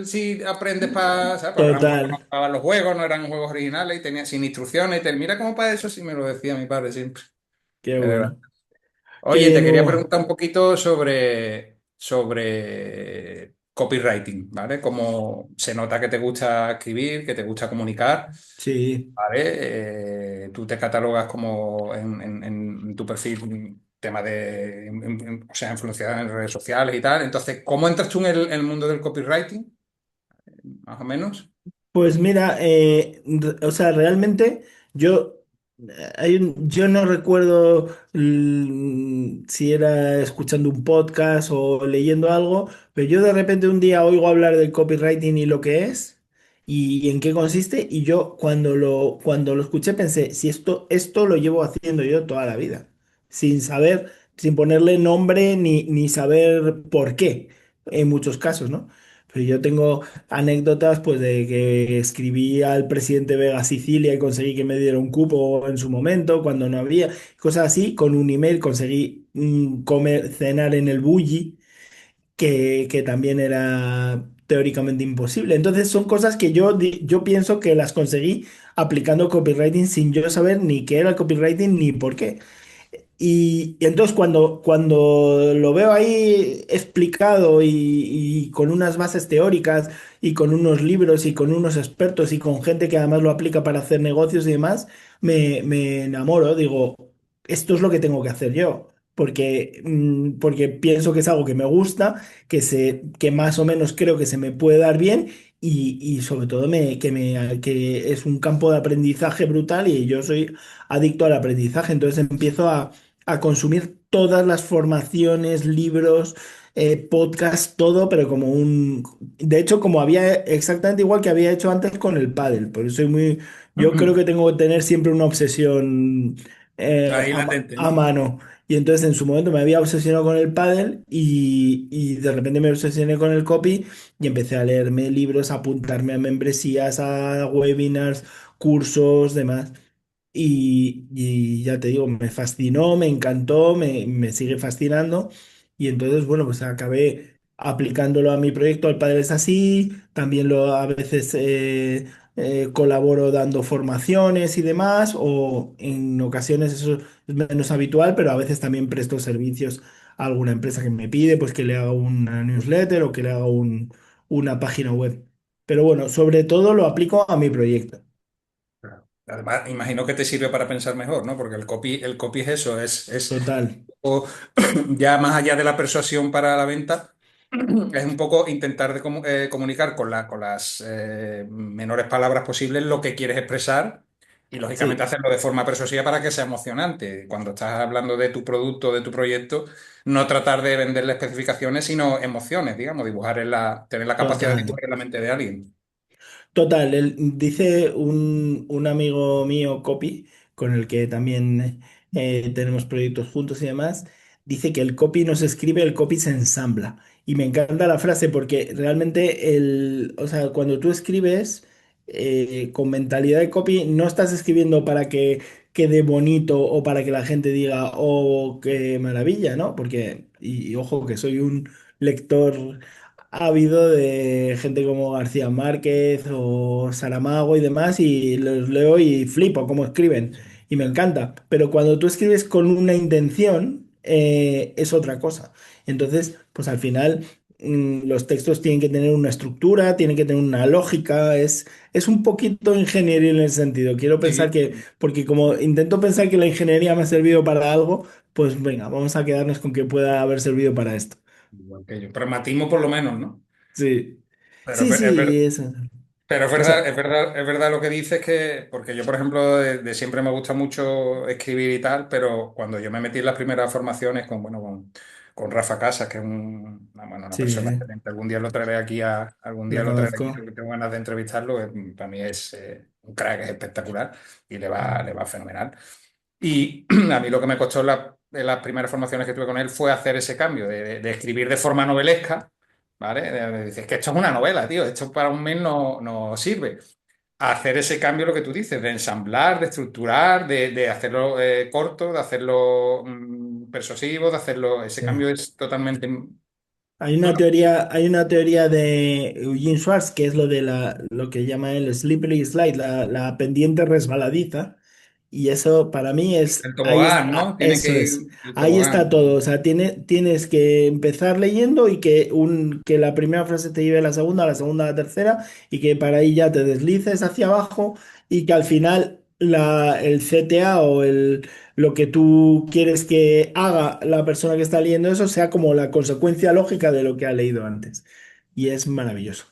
si aprendes para, ¿sabes? Porque eran total, para los juegos, no eran juegos originales y tenía sin instrucciones y tal. Mira cómo para eso sí me lo decía mi padre siempre. qué Es verdad. bueno. Oye, Que te quería Hugo, preguntar un poquito sobre copywriting, ¿vale? Como se nota que te gusta escribir, que te gusta comunicar. sí. ¿Vale? Tú te catalogas como en tu perfil tema de, o sea, influenciada en redes sociales y tal. Entonces, ¿cómo entras tú en el mundo del copywriting? Más o menos. Pues mira, o sea, realmente yo, yo no recuerdo si era escuchando un podcast o leyendo algo, pero yo de repente un día oigo hablar del copywriting y lo que es y en qué consiste y yo cuando lo escuché pensé, si esto lo llevo haciendo yo toda la vida, sin saber, sin ponerle nombre ni saber por qué, en muchos casos, ¿no? Pero yo tengo anécdotas pues de que escribí al presidente Vega Sicilia y conseguí que me diera un cupo en su momento cuando no había, cosas así, con un email conseguí cenar en el Bulli, que también era teóricamente imposible. Entonces son cosas que yo pienso que las conseguí aplicando copywriting sin yo saber ni qué era el copywriting ni por qué. Y entonces cuando lo veo ahí explicado y con unas bases teóricas y con unos libros y con unos expertos y con gente que además lo aplica para hacer negocios y demás, me enamoro, digo, esto es lo que tengo que hacer yo. Porque pienso que es algo que me gusta, que más o menos creo que se me puede dar bien y sobre todo que es un campo de aprendizaje brutal y yo soy adicto al aprendizaje. Entonces empiezo a consumir todas las formaciones, libros, podcast, todo, pero de hecho, como había exactamente igual que había hecho antes con el pádel. Por eso yo creo que tengo que tener siempre una obsesión Ahí latente, a ¿no? mano. Y entonces en su momento me había obsesionado con el pádel y de repente me obsesioné con el copy y empecé a leerme libros, a apuntarme a membresías, a webinars, cursos, demás. Y ya te digo, me fascinó, me encantó, me sigue fascinando. Y entonces, bueno, pues acabé aplicándolo a mi proyecto. El padre es así. También a veces colaboro dando formaciones y demás. O en ocasiones eso es menos habitual, pero a veces también presto servicios a alguna empresa que me pide, pues que le haga una newsletter o que le haga una página web. Pero bueno, sobre todo lo aplico a mi proyecto. Claro. Además, imagino que te sirve para pensar mejor, ¿no? Porque el copy es eso, es Total. o ya más allá de la persuasión para la venta. es un poco intentar comunicar con las menores palabras posibles lo que quieres expresar y lógicamente Sí, hacerlo de forma persuasiva para que sea emocionante. Cuando estás hablando de tu producto, de tu proyecto, no tratar de venderle especificaciones, sino emociones, digamos, tener la capacidad de total. dibujar en la mente de alguien. Total, dice un amigo mío, Copy, con el que también tenemos proyectos juntos y demás, dice que el copy no se escribe, el copy se ensambla. Y me encanta la frase porque realmente o sea, cuando tú escribes con mentalidad de copy, no estás escribiendo para que quede bonito o para que la gente diga, oh, qué maravilla, ¿no? Porque, y ojo, que soy un lector ha habido de gente como García Márquez o Saramago y demás, y los leo y flipo cómo escriben, y me encanta. Pero cuando tú escribes con una intención, es otra cosa. Entonces, pues al final, los textos tienen que tener una estructura, tienen que tener una lógica, es un poquito ingeniería en el sentido. Quiero pensar Sí, que, porque como intento pensar que la ingeniería me ha servido para algo, pues venga, vamos a quedarnos con que pueda haber servido para esto. igual que yo. Pragmatismo por lo menos, ¿no? Sí. Pero Sí, sí, eso. pero es O verdad, sea, es verdad, es verdad lo que dices que, porque yo, por ejemplo, de siempre me gusta mucho escribir y tal, pero cuando yo me metí en las primeras formaciones con Rafa Casas, que es una persona sí, excelente, algún día lo lo traeré aquí, conozco. porque tengo ganas de entrevistarlo, para mí es un crack, es espectacular y le va fenomenal. Y a mí lo que me costó en las primeras formaciones que tuve con él fue hacer ese cambio de escribir de forma novelesca, ¿vale? Dices que esto es una novela, tío, esto para un mes no sirve. Hacer ese cambio, lo que tú dices, de ensamblar, de estructurar, de hacerlo corto, de hacerlo persuasivo, de hacerlo. Ese Sí. cambio es totalmente. Bueno, Hay una teoría de Eugene Schwartz que es lo de lo que llama el slippery slide, la pendiente resbaladiza. Y eso para mí el ahí tobogán, está, ¿no? Tiene que eso ir es, el ahí está tobogán. todo. O sea, tienes que empezar leyendo y que la primera frase te lleve a la segunda a la tercera, y que para ahí ya te deslices hacia abajo, y que al final el CTA lo que tú quieres que haga la persona que está leyendo eso sea como la consecuencia lógica de lo que ha leído antes. Y es maravilloso.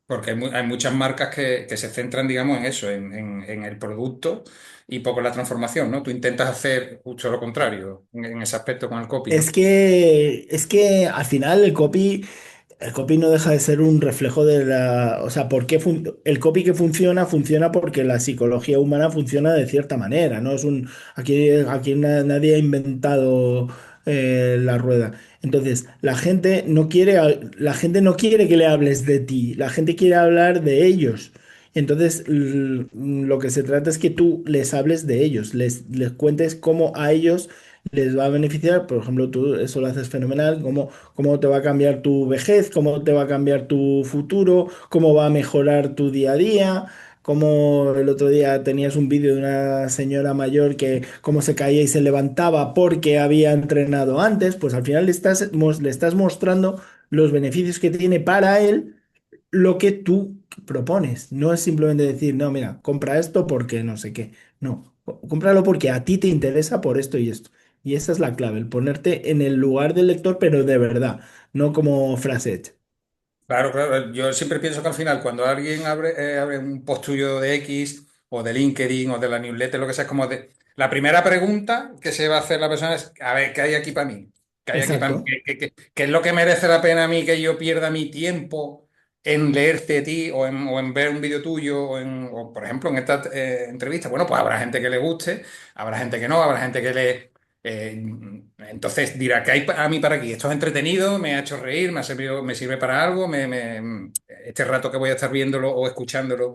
Porque hay muchas marcas que se centran, digamos, en eso, en el producto y poco en la transformación, ¿no? Tú intentas hacer justo lo contrario en ese aspecto con el copy, ¿no? Es que al final el copy no deja de ser un reflejo de o sea, el copy que funciona porque la psicología humana funciona de cierta manera, ¿no? Aquí nadie ha inventado la rueda. Entonces, la gente no quiere que le hables de ti, la gente quiere hablar de ellos. Entonces, lo que se trata es que tú les hables de ellos, les cuentes cómo a ellos les va a beneficiar. Por ejemplo, tú eso lo haces fenomenal, cómo te va a cambiar tu vejez, cómo te va a cambiar tu futuro, cómo va a mejorar tu día a día. Como el otro día tenías un vídeo de una señora mayor que cómo se caía y se levantaba porque había entrenado antes, pues al final le estás mostrando los beneficios que tiene para él lo que tú propones. No es simplemente decir, no, mira, compra esto porque no sé qué. No, cómpralo porque a ti te interesa por esto y esto. Y esa es la clave, el ponerte en el lugar del lector, pero de verdad, no como frase hecha. Claro, claro. Yo siempre pienso que al final, cuando alguien abre un post tuyo de X o de LinkedIn o de la newsletter, lo que sea, es como la primera pregunta que se va a hacer la persona es, a ver, ¿qué hay aquí para mí? ¿Qué hay aquí para mí? Exacto, ¿Qué es lo que merece la pena a mí que yo pierda mi tiempo en leerte a ti o en ver un vídeo tuyo o, por ejemplo, en esta entrevista? Bueno, pues habrá gente que le guste, habrá gente que no, habrá gente que le... Eh, entonces dirá, ¿qué hay a mí para aquí? Esto es entretenido, me ha hecho reír, me ha servido, me sirve para algo, este rato que voy a estar viéndolo o escuchándolo,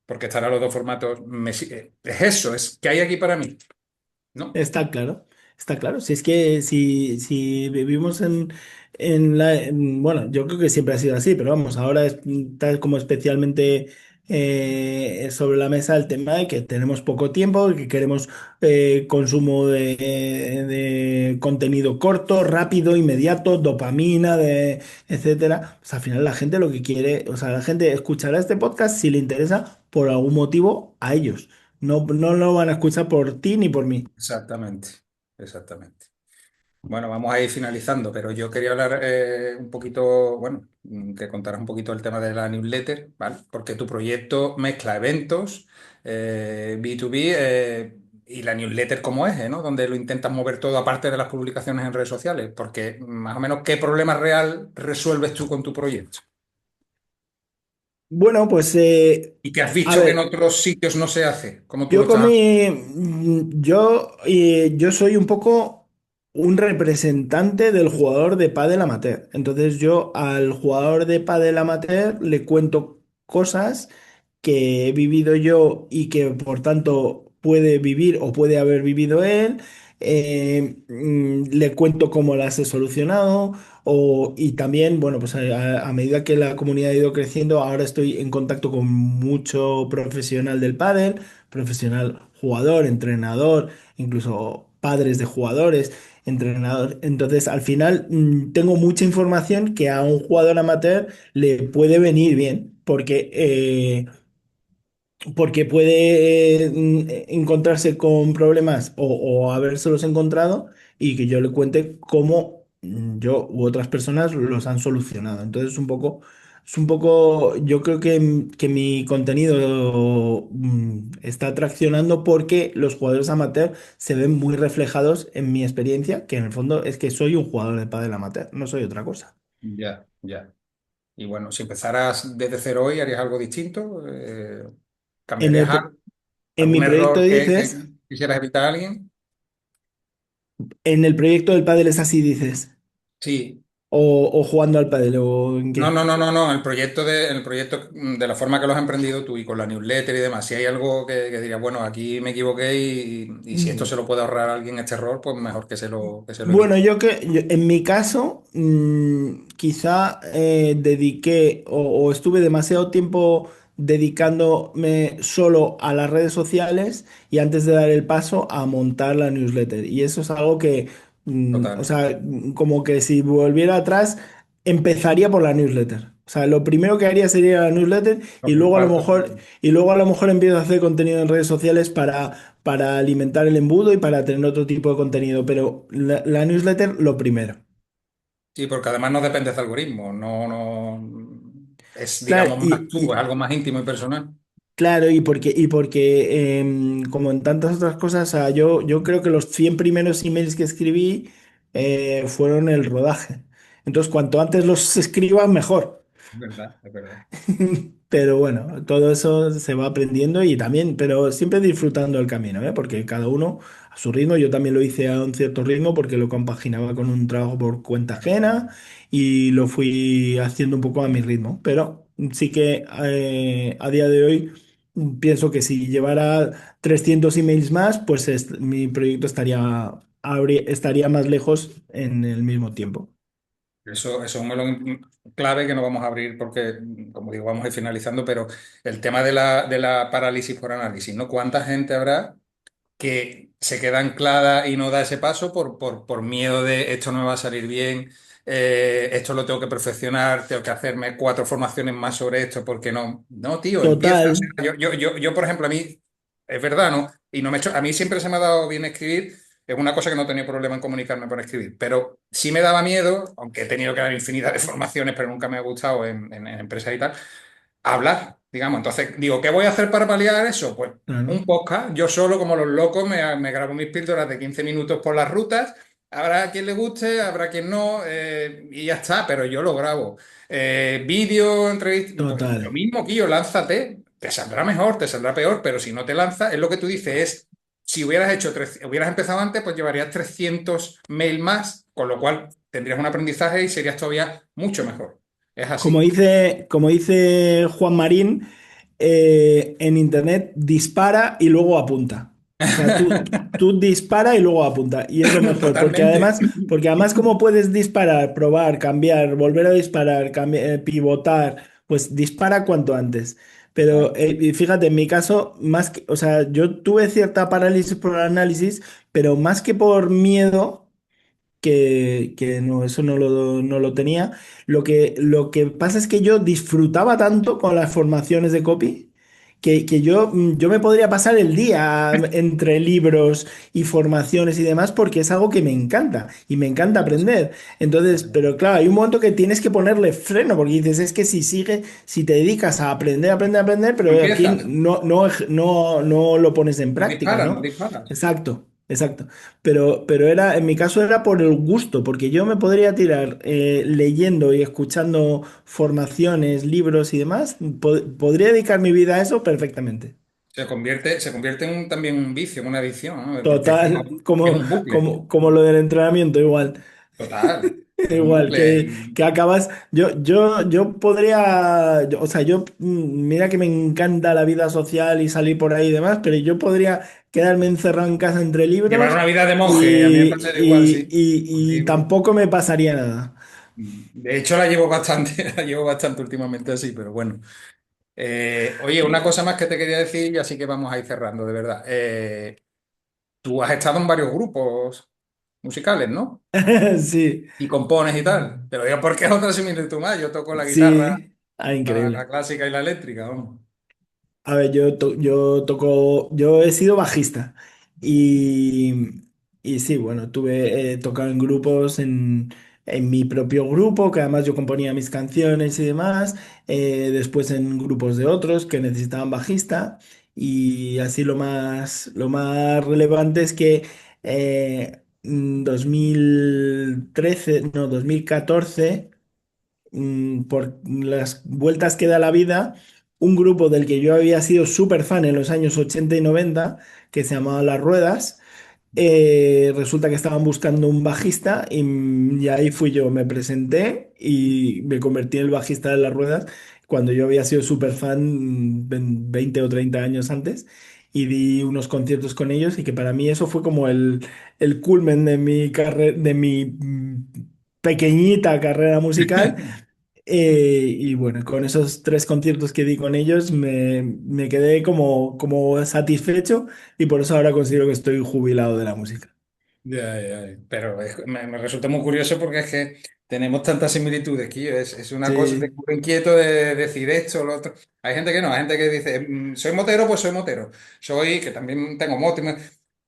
porque estará los dos formatos, es eso, es ¿qué hay aquí para mí? ¿No? está claro, está claro. Si es que si vivimos bueno, yo creo que siempre ha sido así, pero vamos, ahora está como especialmente sobre la mesa el tema de que tenemos poco tiempo, que queremos consumo de contenido corto, rápido, inmediato, dopamina, etcétera. Pues al final la gente lo que quiere, o sea, la gente escuchará este podcast si le interesa por algún motivo a ellos. No, no lo van a escuchar por ti ni por mí. Exactamente, exactamente. Bueno, vamos a ir finalizando, pero yo quería hablar un poquito, bueno, que contaras un poquito el tema de la newsletter, ¿vale? Porque tu proyecto mezcla eventos, B2B, y la newsletter como eje, ¿no? Donde lo intentas mover todo aparte de las publicaciones en redes sociales, porque más o menos, ¿qué problema real resuelves tú con tu proyecto? Bueno, pues Y que has a visto que en ver, otros sitios no se hace, como tú lo yo estás haciendo. yo soy un poco un representante del jugador de pádel amateur. Entonces yo al jugador de pádel amateur le cuento cosas que he vivido yo y que por tanto puede vivir o puede haber vivido él. Le cuento cómo las he solucionado. Y también, bueno, pues a medida que la comunidad ha ido creciendo, ahora estoy en contacto con mucho profesional del pádel, profesional jugador, entrenador, incluso padres de jugadores, entrenador. Entonces, al final, tengo mucha información que a un jugador amateur le puede venir bien, porque puede encontrarse con problemas o habérselos encontrado y que yo le cuente cómo yo u otras personas los han solucionado. Entonces, yo creo que mi contenido está traccionando porque los jugadores amateur se ven muy reflejados en mi experiencia, que en el fondo es que soy un jugador de pádel amateur, no soy otra cosa. Ya, ya. Y bueno, si empezaras desde cero hoy, ¿harías algo distinto? En ¿Cambiarías el, algo? en mi ¿Algún proyecto error que dices, quisieras evitar a alguien? en el proyecto del pádel es así, dices. Sí. O jugando al pádel, ¿o en No, qué? no, no, no, no. El proyecto de la forma que lo has emprendido tú y con la newsletter y demás. Si hay algo que dirías, bueno, aquí me equivoqué y si esto Mm. se lo puede ahorrar a alguien este error, pues mejor que se lo Bueno, evite. en mi caso, quizá dediqué o estuve demasiado tiempo dedicándome solo a las redes sociales y antes de dar el paso a montar la newsletter. Y eso es algo que, o Total. sea, como que si volviera atrás, empezaría por la newsletter. O sea, lo primero que haría sería la newsletter Lo comparto. y luego a lo mejor empiezo a hacer contenido en redes sociales para alimentar el embudo y para tener otro tipo de contenido, pero la newsletter lo primero. Sí, porque además no dependes de algoritmos. No, no. Es, Claro, digamos, más tú, es algo más íntimo y personal. claro, y porque como en tantas otras cosas, o sea, yo creo que los 100 primeros emails que escribí fueron el rodaje. Entonces, cuanto antes los escriba, mejor. Es verdad, es verdad. Pero bueno, todo eso se va aprendiendo y también, pero siempre disfrutando el camino, ¿eh? Porque cada uno a su ritmo. Yo también lo hice a un cierto ritmo porque lo compaginaba con un trabajo por cuenta Claro, claro. ajena y lo fui haciendo un poco a mi ritmo. Pero sí que a día de hoy pienso que si llevara 300 emails más, pues mi proyecto estaría más lejos en el mismo tiempo. Eso es un melón clave que no vamos a abrir porque, como digo, vamos a ir finalizando, pero el tema de la parálisis por análisis, ¿no? ¿Cuánta gente habrá que se queda anclada y no da ese paso por miedo de esto no me va a salir bien, esto lo tengo que perfeccionar, tengo que hacerme cuatro formaciones más sobre esto, porque no, no, tío, empieza. O sea, Total, yo, por ejemplo, a mí, es verdad, ¿no? Y no me he hecho, a mí siempre se me ha dado bien escribir, es una cosa que no he tenido problema en comunicarme por escribir, pero sí me daba miedo, aunque he tenido que dar infinidad de formaciones, pero nunca me ha gustado en empresas y tal hablar, digamos. Entonces, digo, ¿qué voy a hacer para paliar eso? Pues claro, un podcast. Yo solo, como los locos, me grabo mis píldoras de 15 minutos por las rutas. Habrá quien le guste, habrá quien no, y ya está, pero yo lo grabo. Vídeo, entrevista, pues lo total. mismo, Quillo, lánzate. Te saldrá mejor, te saldrá peor, pero si no te lanzas, es lo que tú dices, es, si hubieras empezado antes, pues llevarías 300 mail más, con lo cual tendrías un aprendizaje y serías todavía mucho mejor. Es así. Como dice Juan Marín, en internet dispara y luego apunta. O sea, tú dispara y luego apunta. Y es lo mejor, Totalmente. porque además como puedes disparar, probar, cambiar, volver a disparar, pivotar, pues dispara cuanto antes. Pero Claro. y fíjate, en mi caso, o sea, yo tuve cierta parálisis por análisis, pero más que por miedo que no, eso no lo tenía. Lo que pasa es que yo disfrutaba tanto con las formaciones de copy que yo me podría pasar el día entre libros y formaciones y demás porque es algo que me encanta y me encanta aprender. Entonces, pero claro, hay un momento que tienes que ponerle freno porque dices, es que si te dedicas a aprender, aprender, aprender, No pero aquí empiezas, no lo pones en no práctica, disparas, no ¿no? disparas. Exacto. Exacto, pero en mi caso era por el gusto, porque yo me podría tirar leyendo y escuchando formaciones, libros y demás, podría dedicar mi vida a eso perfectamente. Se convierte en también un vicio, en una adicción, ¿no? Porque Total, es un bucle, como lo del entrenamiento, igual. total. Es un Igual, bucle. que acabas. Yo podría. O sea, mira que me encanta la vida social y salir por ahí y demás, pero yo podría quedarme encerrado en casa entre Llevar libros una vida de monje, a mí me y, pasa igual, sí. Un y libro. tampoco me pasaría nada. De hecho, la llevo bastante, la llevo bastante últimamente así, pero bueno. Oye, una cosa más que te quería decir, y así que vamos a ir cerrando, de verdad. Tú has estado en varios grupos musicales, ¿no? Sí, Y compones y tal. Te lo digo porque es otra similitud más. Yo toco la guitarra, sí. Ah, la increíble. clásica y la eléctrica, vamos. A ver, yo toco, yo he sido bajista y, y sí, bueno, tuve tocado en grupos, en mi propio grupo, que además yo componía mis canciones y demás, después en grupos de otros que necesitaban bajista y así lo más relevante es que 2013, no, 2014 por las vueltas que da la vida, un grupo del que yo había sido súper fan en los años 80 y 90, que se llamaba Las Ruedas, resulta que estaban buscando un bajista y ahí fui yo, me presenté y me convertí en el bajista de Las Ruedas cuando yo había sido súper fan 20 o 30 años antes. Y di unos conciertos con ellos y que para mí eso fue como el culmen de mi carrera, de mi pequeñita carrera musical y bueno, con esos tres conciertos que di con ellos me quedé como satisfecho y por eso ahora considero que estoy jubilado de la música. Ya, ya, ya. Pero me resulta muy curioso porque es que tenemos tantas similitudes aquí. Es una cosa, te Sí, culo inquieto de decir esto o lo otro. Hay gente que no, hay gente que dice, soy motero, pues soy motero. Soy, que también tengo moto,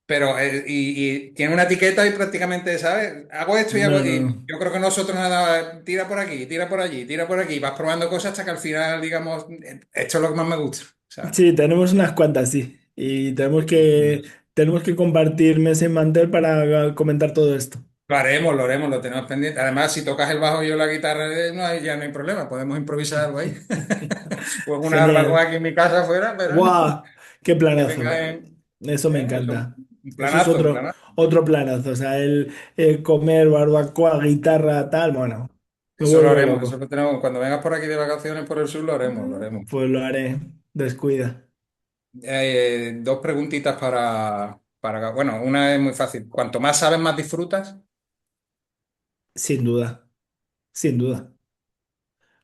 pero, y tiene una etiqueta y prácticamente, ¿sabes? Hago esto y hago, no, y no. yo creo que nosotros nada, tira por aquí, tira por allí, tira por aquí, vas probando cosas hasta que al final, digamos, esto es lo que más me gusta, ¿sabes? Sí, tenemos unas cuantas, sí. Y tenemos que compartir mesa y mantel para comentar todo esto. Lo haremos, lo tenemos pendiente. Además, si tocas el bajo y yo la guitarra, ya no hay problema, podemos improvisar algo ahí. O en una barbacoa Genial. aquí en mi casa afuera, pero ¡Guau! ¡Qué que planazo! vengan, Eso me eso, encanta. un Eso es planazo, un planazo. otro planazo. O sea, el comer barbacoa, guitarra, tal, bueno, me Eso lo vuelvo haremos, eso loco. lo tenemos. Cuando vengas por aquí de vacaciones por el sur, lo haremos, lo haremos. Pues lo haré. Descuida. Dos preguntitas bueno, una es muy fácil. Cuanto más sabes, más disfrutas. Sin duda, sin duda.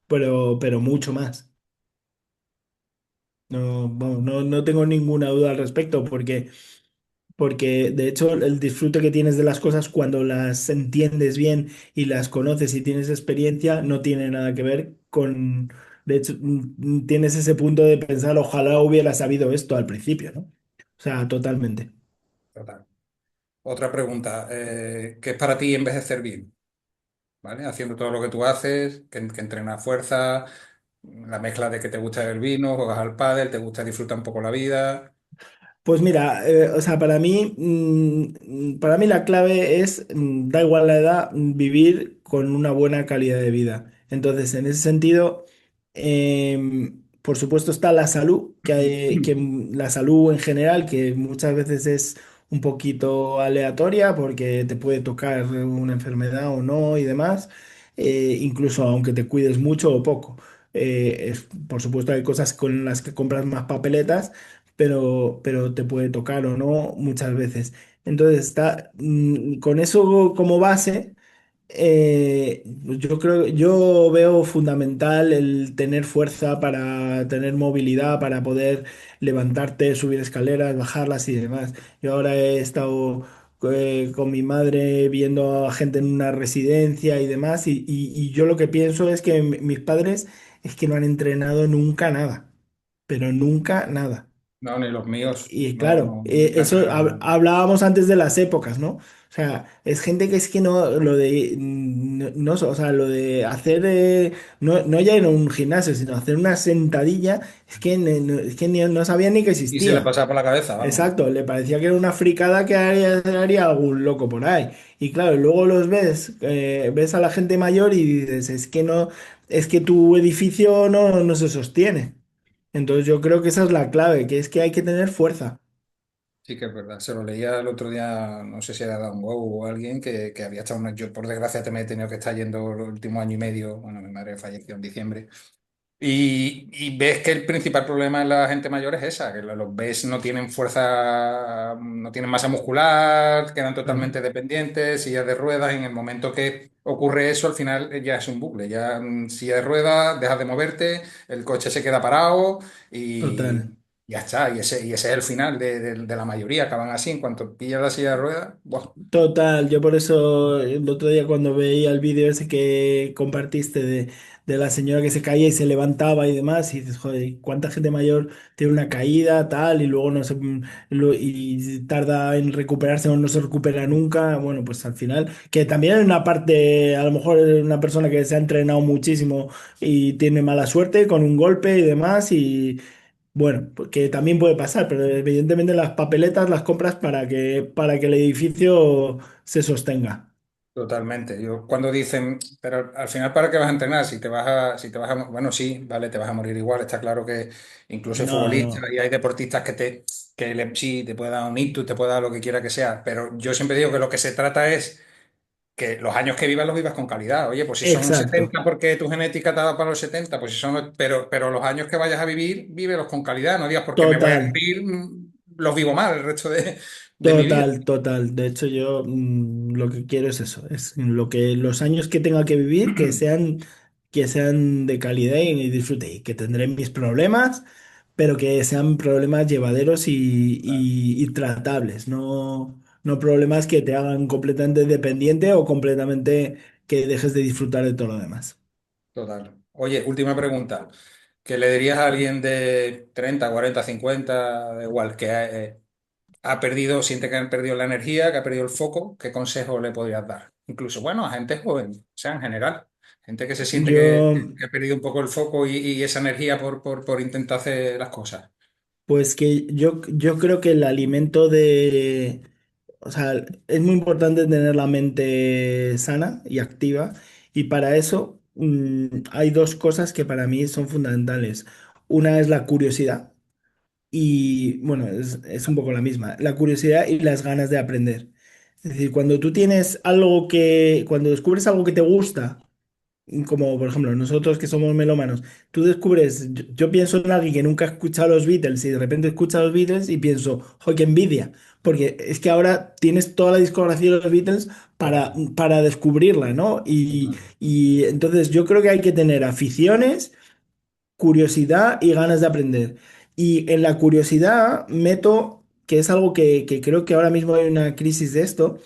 Pero mucho más. No, vamos, no tengo ninguna duda al respecto, porque de hecho el disfrute que tienes de las cosas cuando las entiendes bien y las conoces y tienes experiencia no tiene nada que ver con, de hecho, tienes ese punto de pensar, ojalá hubiera sabido esto al principio, ¿no? O sea, totalmente. Total. Otra pregunta. ¿Qué es para ti envejecer bien? ¿Vale? Haciendo todo lo que tú haces, que entrenas fuerza, la mezcla de que te gusta el vino, juegas al pádel, te gusta disfrutar un poco la vida. Pues mira, o sea, para mí la clave es, da igual la edad, vivir con una buena calidad de vida. Entonces, en ese sentido, por supuesto está la salud, la salud en general, que muchas veces es un poquito aleatoria porque te puede tocar una enfermedad o no y demás, incluso aunque te cuides mucho o poco. Por supuesto, hay cosas con las que compras más papeletas pero te puede tocar o no muchas veces. Entonces, con eso como base, yo veo fundamental el tener fuerza para tener movilidad, para poder levantarte, subir escaleras, bajarlas y demás. Yo ahora he estado con mi madre viendo a gente en una residencia y demás, y yo lo que pienso es que mis padres es que no han entrenado nunca nada. pero nunca nada. No, ni los míos. Y No, claro, no, nunca eso entraron. hablábamos antes de las épocas, ¿no? O sea, es gente que es que no, lo de, no, o sea, lo de hacer, no, no ya en un gimnasio, sino hacer una sentadilla, es que, es que no sabían ni que Y se le existía. pasaba por la cabeza, vamos. Exacto, le parecía que era una fricada que haría algún loco por ahí. Y claro, luego los ves, ves a la gente mayor y dices, es que no, es que tu edificio no se sostiene. Entonces yo creo que esa es la clave, que es que hay que tener fuerza. Sí que es verdad. Se lo leía el otro día, no sé si era Dan Wow o alguien que había estado yo por desgracia te me he tenido que estar yendo el último año y medio. Bueno, mi madre falleció en diciembre. Y ves que el principal problema en la gente mayor es esa, que los ves no tienen fuerza, no tienen masa muscular, quedan Mm. totalmente dependientes, sillas de ruedas, y en el momento que ocurre eso, al final ya es un bucle, ya silla de ruedas, dejas de moverte, el coche se queda parado y Total. ya está, y ese es el final de la mayoría, acaban así, en cuanto pillas la silla de ruedas, ¡buah! Total, yo por eso el otro día cuando veía el vídeo ese que compartiste de la señora que se caía y se levantaba y demás, y dices, joder, ¿cuánta gente mayor tiene una caída, tal, y luego no se, y tarda en recuperarse o no se recupera nunca? Bueno, pues al final, que también hay una parte, a lo mejor una persona que se ha entrenado muchísimo y tiene mala suerte con un golpe y demás, y bueno, pues que también puede pasar, pero evidentemente las papeletas las compras para que el edificio se sostenga. Totalmente. Yo, cuando dicen, pero al final, ¿para qué vas a entrenar? Si te vas a, bueno, sí, vale, te vas a morir igual. Está claro que incluso hay No, futbolistas no. y hay deportistas sí, te puede dar un ictus, te puede dar lo que quiera que sea. Pero yo siempre digo que lo que se trata es que los años que vivas los vivas con calidad. Oye, pues si son Exacto. 70 porque tu genética te da para los 70, pues si son, pero los años que vayas a vivir, vívelos con calidad. No digas porque me voy a Total. morir, los vivo mal el resto de mi vida. Total, total. De hecho, yo lo que quiero es eso, es lo que los años que tenga que vivir que sean de calidad y disfrute, y que tendré mis problemas, pero que sean problemas llevaderos y tratables, no, no problemas que te hagan completamente dependiente o completamente que dejes de disfrutar de todo lo demás. Total. Oye, última pregunta. ¿Qué le dirías a alguien de 30, 40, 50, da igual, que ha perdido, siente que ha perdido la energía, que ha perdido el foco? ¿Qué consejo le podrías dar? Incluso, bueno, a gente joven, o sea, en general. Gente que se siente que, Yo, que ha perdido un poco el foco y esa energía por intentar hacer las cosas. pues que yo creo que el alimento de, o sea, es muy importante tener la mente sana y activa y para eso hay dos cosas que para mí son fundamentales. Una es la curiosidad y, bueno, es un poco la misma, la curiosidad y las ganas de aprender. Es decir, cuando tú tienes algo cuando descubres algo que te gusta, como por ejemplo nosotros que somos melómanos, tú descubres, yo pienso en alguien que nunca ha escuchado los Beatles y de repente escucha los Beatles y pienso, ¡joder, qué envidia! Porque es que ahora tienes toda la discografía de los Beatles Correcto. para descubrirla, ¿no? Y entonces yo creo que hay que tener aficiones, curiosidad y ganas de aprender. Y en la curiosidad meto, que es algo que creo que ahora mismo hay una crisis de esto,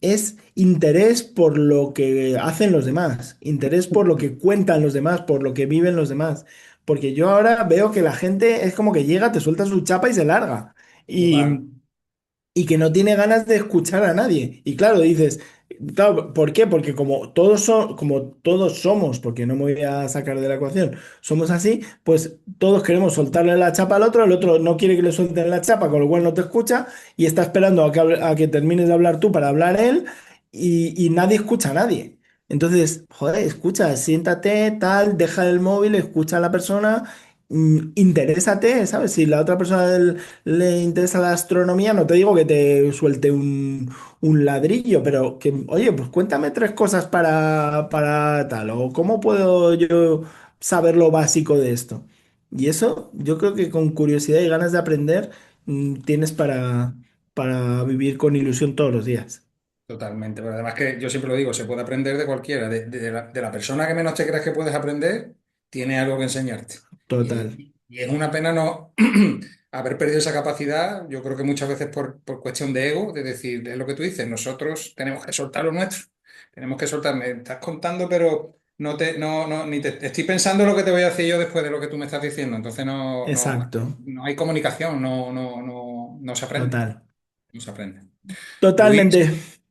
es interés por lo que hacen los demás, interés por lo que cuentan los demás, por lo que viven los demás. Porque yo ahora veo que la gente es como que llega, te suelta su chapa y se larga. Total, Y que no tiene ganas de escuchar a nadie. Y claro, dices, claro, ¿por qué? Porque como todos somos, porque no me voy a sacar de la ecuación, somos así, pues todos queremos soltarle la chapa al otro, el otro no quiere que le suelten la chapa, con lo cual no te escucha y está esperando a que termines de hablar tú para hablar él y nadie escucha a nadie. Entonces, joder, escucha, siéntate, tal, deja el móvil, escucha a la persona, interésate, ¿sabes? Si la otra persona le interesa la astronomía, no te digo que te suelte un ladrillo, pero que, oye, pues cuéntame tres cosas para tal, o cómo puedo yo saber lo básico de esto. Y eso, yo creo que con curiosidad y ganas de aprender, tienes para vivir con ilusión todos los días. totalmente. Pero además que yo siempre lo digo, se puede aprender de cualquiera. De la persona que menos te creas que puedes aprender, tiene algo que enseñarte. Total, Y es una pena no haber perdido esa capacidad, yo creo que muchas veces por cuestión de ego, de decir, es lo que tú dices, nosotros tenemos que soltar lo nuestro. Tenemos que soltar, me estás contando, pero ni estoy pensando lo que te voy a decir yo después de lo que tú me estás diciendo. Entonces Exacto, no hay comunicación, no se aprende. total. No se aprende. Totalmente. Luis,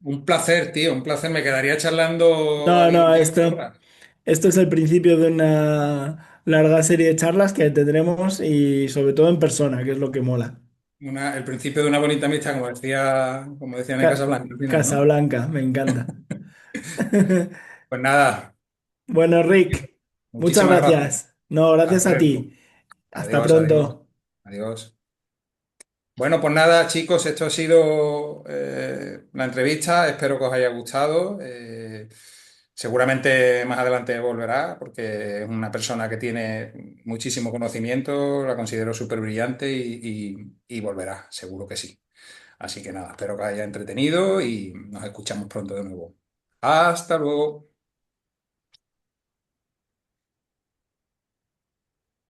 un placer, tío, un placer. Me quedaría charlando No, no, días y esto, horas. esto es el principio de una larga serie de charlas que tendremos y sobre todo en persona, que es lo que mola. El principio de una bonita amistad, como decían en Ca- Casablanca al final, ¿no? Casablanca, me encanta. Pues nada, Bueno, Rick, muchas muchísimas gracias. gracias. No, gracias a Placer. ti. Hasta Adiós, adiós, pronto. adiós. Bueno, pues nada, chicos, esto ha sido la entrevista. Espero que os haya gustado. Seguramente más adelante volverá, porque es una persona que tiene muchísimo conocimiento, la considero súper brillante y volverá, seguro que sí. Así que nada, espero que haya entretenido y nos escuchamos pronto de nuevo. Hasta luego.